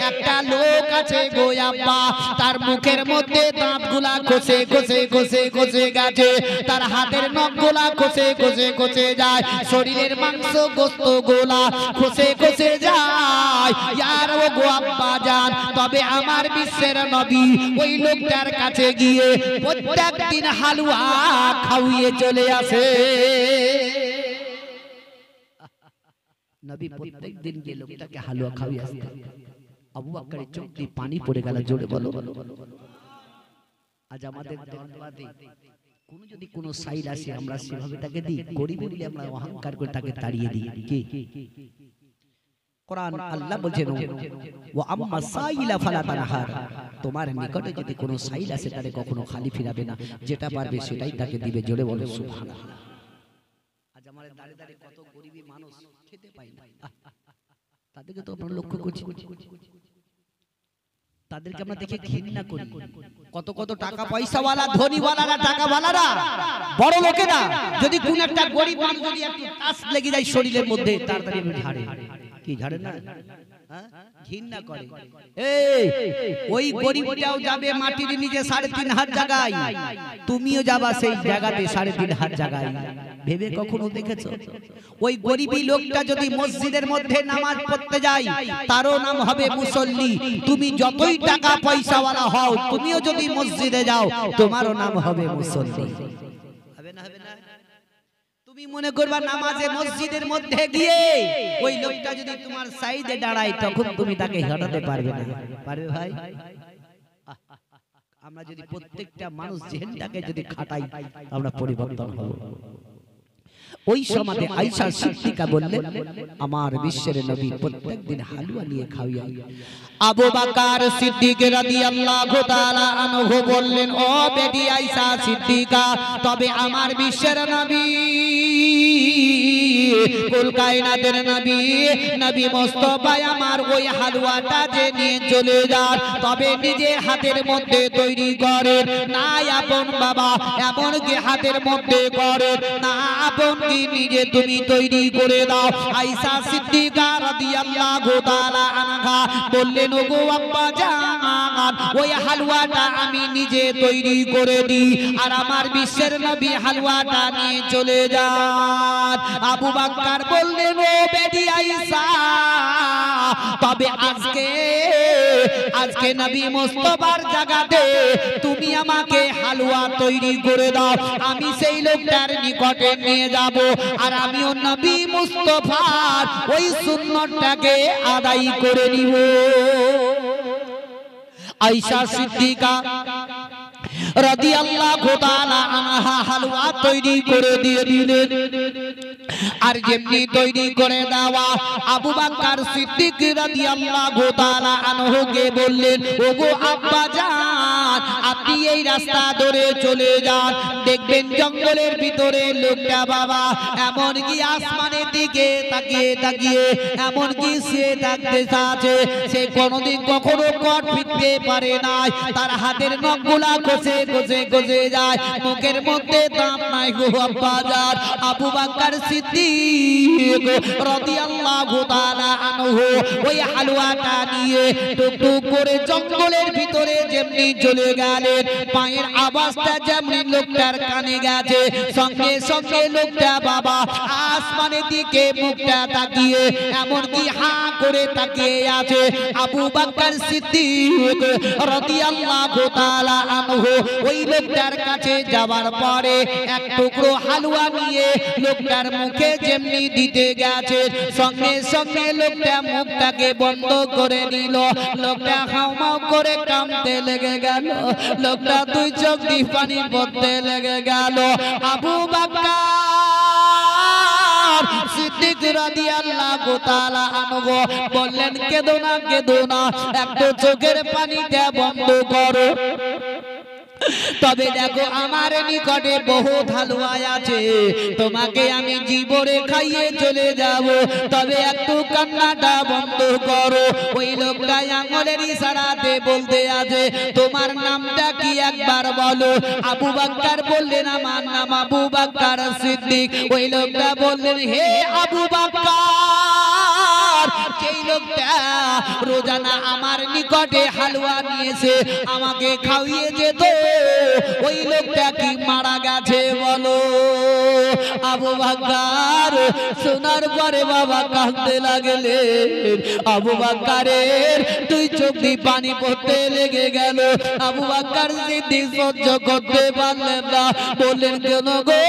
একটা লোক আছে গো আব্বা, তার মুখের মধ্যে দাঁতগুলা খসে খসে খসে খসে গেছে, তার হাতের নখগুলা খসে খসে খসে যায়, শরীরের মাংস গোস্ত গোলা খসে খসে যায়। ইয়ার ও গো আব্বা জান, তবে আমার বিশ্বের নবী ওই লোকটার কাছে গিয়ে প্রত্যেক দিন হালুয়া খাওয়িয়ে চলে আসে। নবী প্রত্যেক দিন গিয়ে লোকটাকে হালুয়া খাওয়িয়ে আসতেন। আবু বকরের চোখ দিয়ে পানি পড়ে গেল। জোরে বলো। আজ আমাদের দরবারে কোন যদি কোন সাইল আসে, আমরা সেভাবে তাকে দিই? গরিব বলে আমরা অহংকার করে তাকে তাড়িয়ে দিই। কি কোরআন আল্লাহ বলেন, ওয়া আম্মা সাইলা ফালা তানহার, তোমার নিকটে যদি কোনো সাইল আসে তারে কখনো খালি ফিরাবে না, যেটা পারবে সেটাই তাকে দিবে। জোরে বলো সুবহানাল্লাহ। আজ আমাদের দাঁড়িয়ে দাঁড়িয়ে কত গরিবী মানুষ খেতে পায় না, তাদেরকে তো আমরা লক্ষ্য করছি, তাদেরকে আমরা দেখে ঘৃণা করি। কত কত টাকা পয়সাওয়ালা ধনীওয়ালারা, টাকাওয়ালারা, বড় লোকেরা যদি কোন একটা গরিব মানুষ যদি একটু টাচ লেগে যায় শরীরের মধ্যে, তাড়াতাড়ি ঝাড়ে। কি ঝাড়ে না? ঘৃণা করে। এই ওই গরিবটাও যাবে মাটির নিচে 3.5 হাত জায়গায়, তুমিও যাবা সেই জায়গাতে 3.5 হাত জায়গায়। ভেবে কখনো দেখেছো? ওই গরিবী লোকটা যদি মসজিদের মধ্যে নামাজ পড়তে যায়, তারও নাম হবে মুসল্লি। তুমি যতই টাকা পয়সাওয়ালা হও, তুমিও যদি মসজিদে যাও, তোমারও নাম হবে মুসল্লি। হবে না? হবে না? তুমি মনে করবা নামাজে মসজিদের মধ্যে গিয়ে ওই লোকটা যদি তোমার সাইডে দাঁড়ায়, তখন তুমি তাকে হটাতে পারবে না। পারবে ভাই? আমরা যদি প্রত্যেকটা মানুষ জেহেনটাকে যদি খাটাই, আমরা পরিবর্তন হব। ওই সমাজে আয়েশা সিদ্দিকা বললেন, আমার বিশ্বের নবী প্রত্যেকদিন হালুয়া নিয়ে খাওয়াই। আবু বকর সিদ্দিক রাদিয়াল্লাহু তাআলা আনহু বললেন, ও বেটি আয়েশা সিদ্দিকা, তবে আমার বিশ্বের নবী, কুল কায়নাতের নবী, নবী মুস্তাফা আমার ওই হালুয়াটা যে নিয়ে চলে যান, তবে নিজে হাতের মধ্যে তৈরি করেন না, আপন বাবা এমন কি হাতের মধ্যে করেন না, আপন কি নিজে তুমি তৈরি করে দাও। আয়েশা সিদ্দিকা রাদিয়াল্লাহু তাআলা আনহা বললেন, ওগো আব্বা জান, ওই হালুয়াটা আমি নিজে তৈরি করে দিই, আর আমার বিশ্বের নবী হালুয়াটা নিয়ে চলে যান। আবু বকর বললেন, ও বেটি আয়েশা, তবে আজকে নবী মুস্তাফার জায়গাতে তুমি আমাকে হালুয়া তৈরি করে দাও, আমি সেই লোকটার নিকটে নিয়ে যাব, আর আমিও নবী মুস্তাফার ওই সুন্নতটাকে আদায় করে নিব। আয়েশা সিদ্দিকা রাদিয়াল্লাহু তাআলা আনহা হালুয়া তৈরি করে দিয়ে দিলেন। আর যেমনি তৈরি করে দেওয়া আবু বকর সিদ্দিক রাদিয়াল্লাহু তাআলা আনহুকে বললেন, ওগো আব্বা জান, আপনি এই রাস্তা ধরে চলে যান, দেখবেন জঙ্গলের ভিতরে লোকটা বাবা এমন কি আসমানের দিকে তাকিয়ে তাকিয়ে এমন কি সে ডাকতে আছে, সে কোনোদিন কখনো কট ফিরতে পারে নাই, তার হাতের নখগুলা ঘষে ঘষে ঘষে যায়, মুখের মধ্যে দাম নাই গো আব্বা জান। আবু বকর সিদ্দিক রাদিয়াল্লাহু তাআলা আনহু ওই হালুয়াটা নিয়ে টুকটুক করে জঙ্গলের ভিতরে যেমনি চলে গেলেন, পায়ের আওয়াজটা যেমনি লোকটার কানে গেছে, সঙ্গে সঙ্গে লোকটা বাবা আসমানের দিকে মুখটা তাকিয়ে এমন কি হা করে তাকিয়ে আছে। আবু বকর সিদ্দিক রাদিয়াল্লাহু তাআলা আনহু ওই লোকটার কাছে যাওয়ার পরে এক টুকরো হালুয়া নিয়ে লোকটার মুখে যেমনি দিতে গেছে, সঙ্গে সঙ্গে লোকটা মুখটাকে বন্ধ করে নিল, লোকটা হাউমাউ করে কাঁদতে লেগে গেল, লোকটা দুই চোখ দিয়ে পানি পড়তে লেগে গেল। আবু বকর সিদ্দিক রাদিয়াল্লাহু তাআলা আনহু বললেন, কেঁদো না কেঁদো না, একটু চোখের পানিটা বন্ধ করো। তবে দেখো আমার নিকটে বহুত হালুয়া আছে, তোমাকে আমি জীবনে খাইয়ে চলে যাব, তবে একটু কান্নাটা বন্ধ করো। ওই লোকটা আঙুলের ইশারাতে বলতে আছে, তোমার নামটা কি একবার বলো। আবু বকর বললেন, আমার নাম আবু বকর সিদ্দিক। ওই লোকটা বললেন, হে আবু বকর, যেই লোকটা রোজানা আমার নিকটে হালুয়া নিয়েছে আমাকে খাইয়ে যেত, ওই লোকটা কি মারা গেছে বলো। আবু বকর শোনার পরে বাবা কাঁদতে লাগলেন। আবু বকরের দুই চোখ দিয়ে পানি পড়তে লেগে গেল। আবু বকর সিদ্দিক সহ্য করতে পারলেন না, বললেন, কেন গো,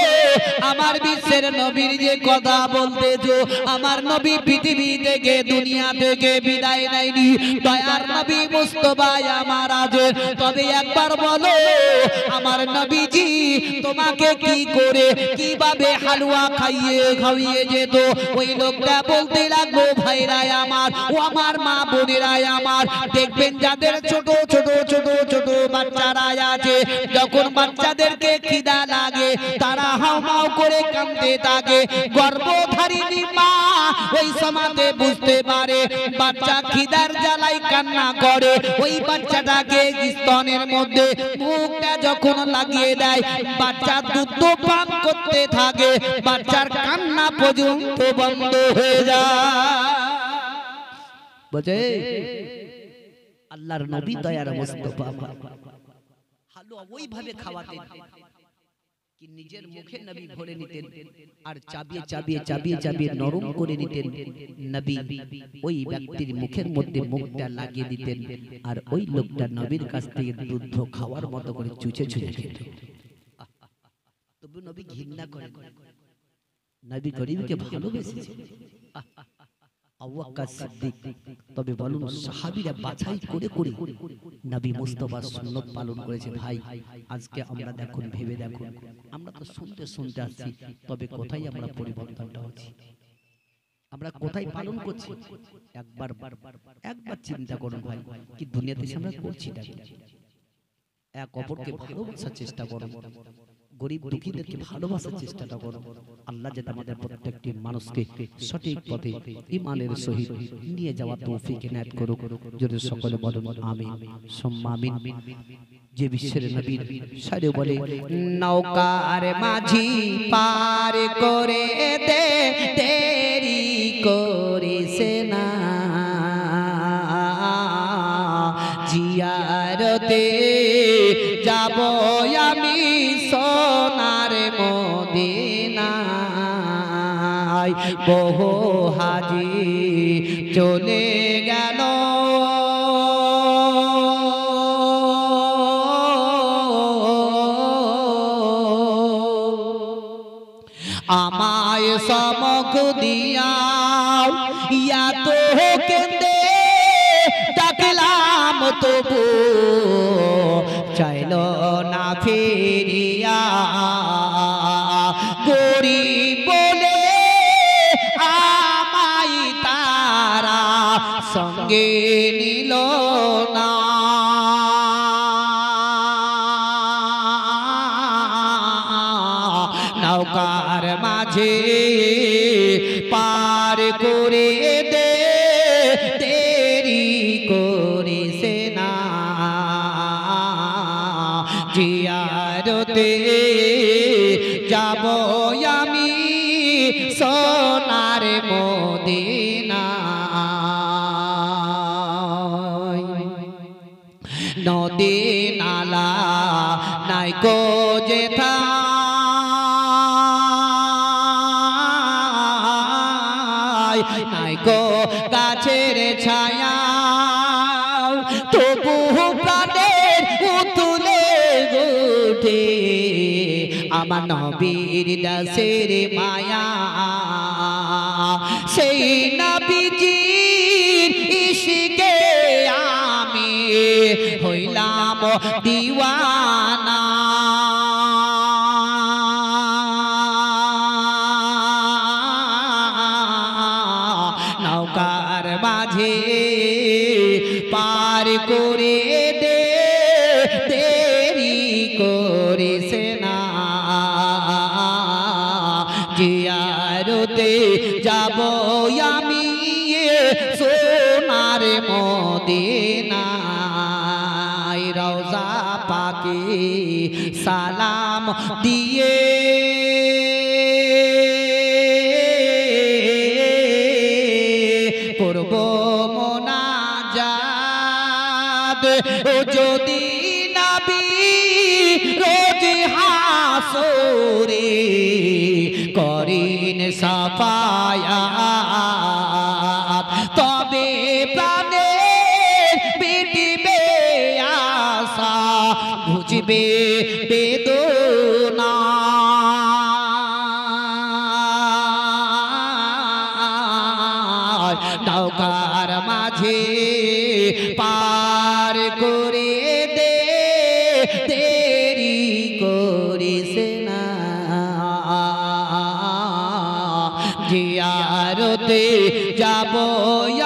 আমার বিশ্বের নবীর যে কথা বলতেছো, আমার নবী পৃথিবী থেকে দুনিয়া থেকে বিদায় নেয়নি, দয়ার নবী মুস্তাফা আমার আছে, তবে একবার বলো আমার নবীজি তোমাকে কি করে কিভাবে হালুয়া খাইয়ে যেত। ওই লোকটা বলতে লাগলো, ভাইরা আমার, ও আমার মা বোনেরা আমার, দেখবেন যাদের ছোট ছোট ছোট ছোট বাচ্চারা আছে, যখন বাচ্চাদেরকে খিদা লাগে তারা হাউমাউ করে কাঁদতে থাকে, গর্ভধারিণী মা ওই সমাজে বুঝতে পারে বাচ্চা খিদার জ্বালায় কান্না করে, ওই বাচ্চাটাকে স্তনের মধ্যে মুখটা যখন লাগিয়ে দেয়, বাচ্চা দুধ পান করতে থাকে, বাচ্চার কান্না পর্যন্ত বন্ধ হয়ে যায়। বুঝে আল্লাহর নবী দয়ার মুস্তাফা হালুয়া ওইভাবে খাওয়াতেন কি নিজের মুখে নবী ভরে নিতেন আর চাবিয়ে চাবিয়ে চাবিয়ে চাবিয়ে নরম করে নিতেন। নবী ওই ব্যক্তির মুখের মধ্যে মুখটা লাগিয়ে দিতেন আর ওই লোকটা নবীর কাছ থেকে দুধ খাওয়ার মতো করে চুচে চুচে খেত। তবু নবী ঘৃণা করেন, নবী গরিবকে ভালোবেসেছেন। আবু বকর সিদ্দিক, তবে বলুন সাহাবীরা বাছাই করে করে নবী মুস্তাফার সুন্নাত পালন করেছে। ভাই আজকে আমরা দেখুন, ভেবে দেখুন, আমরা তো শুনতে শুনতে আসছি, তবে কোথায় আমরা পরিবর্তনটা হচ্ছে, আমরা কোথায় পালন করছি? একবার চিন্তা করুন ভাই, কি দুনিয়াতে আমরা করছি না? এক অপরকে ভালোবাসার চেষ্টা করুন, গরিব দুঃখীদেরকে ভালোবাসার চেষ্টাটা করুন। আল্লাহ যাতে আমাদের প্রত্যেকটি মানুষকে সঠিক পথে ঈমানের সহিত নিয়ে যাওয়া তৌফিক এনায়েত করুক। যদি সকলে বলুন আমিন সুম্মা আমিন। যে বিশ্বের নবীর সারে বলে, নৌকার মাঝি পার করে দে, দেরি করিস না, জিয়ারতে যাব আমি সোনার মদিনায়, বহু হাজি চলে গেল আমায় সমক দিয়া, ইয়া তো কেন্দে ডাকলাম তবু চাইল না ফিরিয়া গরিব বলে আমায় তারা সঙ্গে নিল না। নৌকার মাঝে পার করে দে দেরি করিস না জিয়ারতে যাব আমি সোনার মদিনা। নদী নালা নাই কো যেথা নাই গো গাছের ছায়া তবু প্রাণের উতুলে উঠে আমার নবীর দাসের মায়া। সেই নবীজির ইশকে আমি হইলাম দিওয়ানা। নৌকার মাঝে পার করে দে দেরি করিস না জিয়ারতে যাব আমি সোনার মদিনায়। রওজা পাকে সালাম দিয়ে করব মোনাজাত ও যদি নবী রোজ হাসরে করিন সাফায়াত তবে প্রাণে মিটবে আশা বুঝবে বেদনা। নৌকার মাঝে পার করে দে দেরি করিস না জিয়ারতে যাব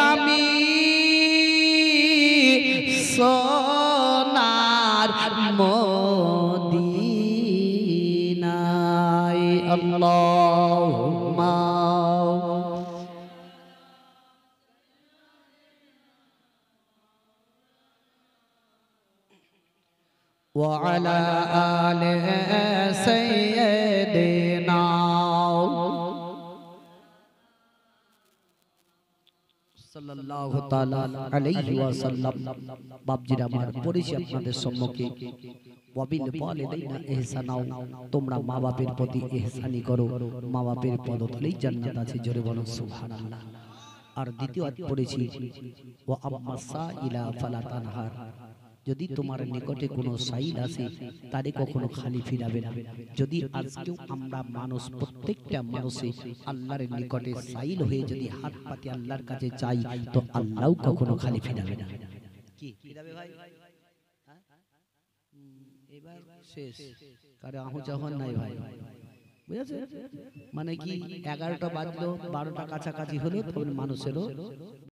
আমি সোনার মদিনায়। আল্লাহুম্মা وعلى آل سيدنا সাল্লাল্লাহু তাআলা আলাইহি ওয়াসাল্লাম। বাপজিরা আমার পড়েছি আপনাদের সম্মুখে ওয়াবিল ওয়ালিদাইনা ইহসানাও, তোমরা মা বাপের প্রতি ইহসানি করো, মা বাপের পদতলেই জান্নাত আছে, জোরে বলো সুবহানাল্লাহ। আর দ্বিতীয় আয়াত পড়েছি ওয়া আম্মা সাইলা ফালা তানহার, যদি তোমার নিকটে কোনো সাইল আসে তারে কখনো খালি ফিরাবে না। যদি আজকেও আমরা মানুষ প্রত্যেকটা মানুষে আল্লাহর নিকটে সাইল হয়ে যদি হাত পাতে আল্লাহর কাছে চাই তো আল্লাহও কখনো খালি ফিরাবে না। কি ফিরাবে ভাই? এবার শেষ কারে আহু যখন নাই ভাই, বুঝেছে? মানে কি 11টা বাজলো 12টা কাছাকাছি হলো তখন মানুষেরও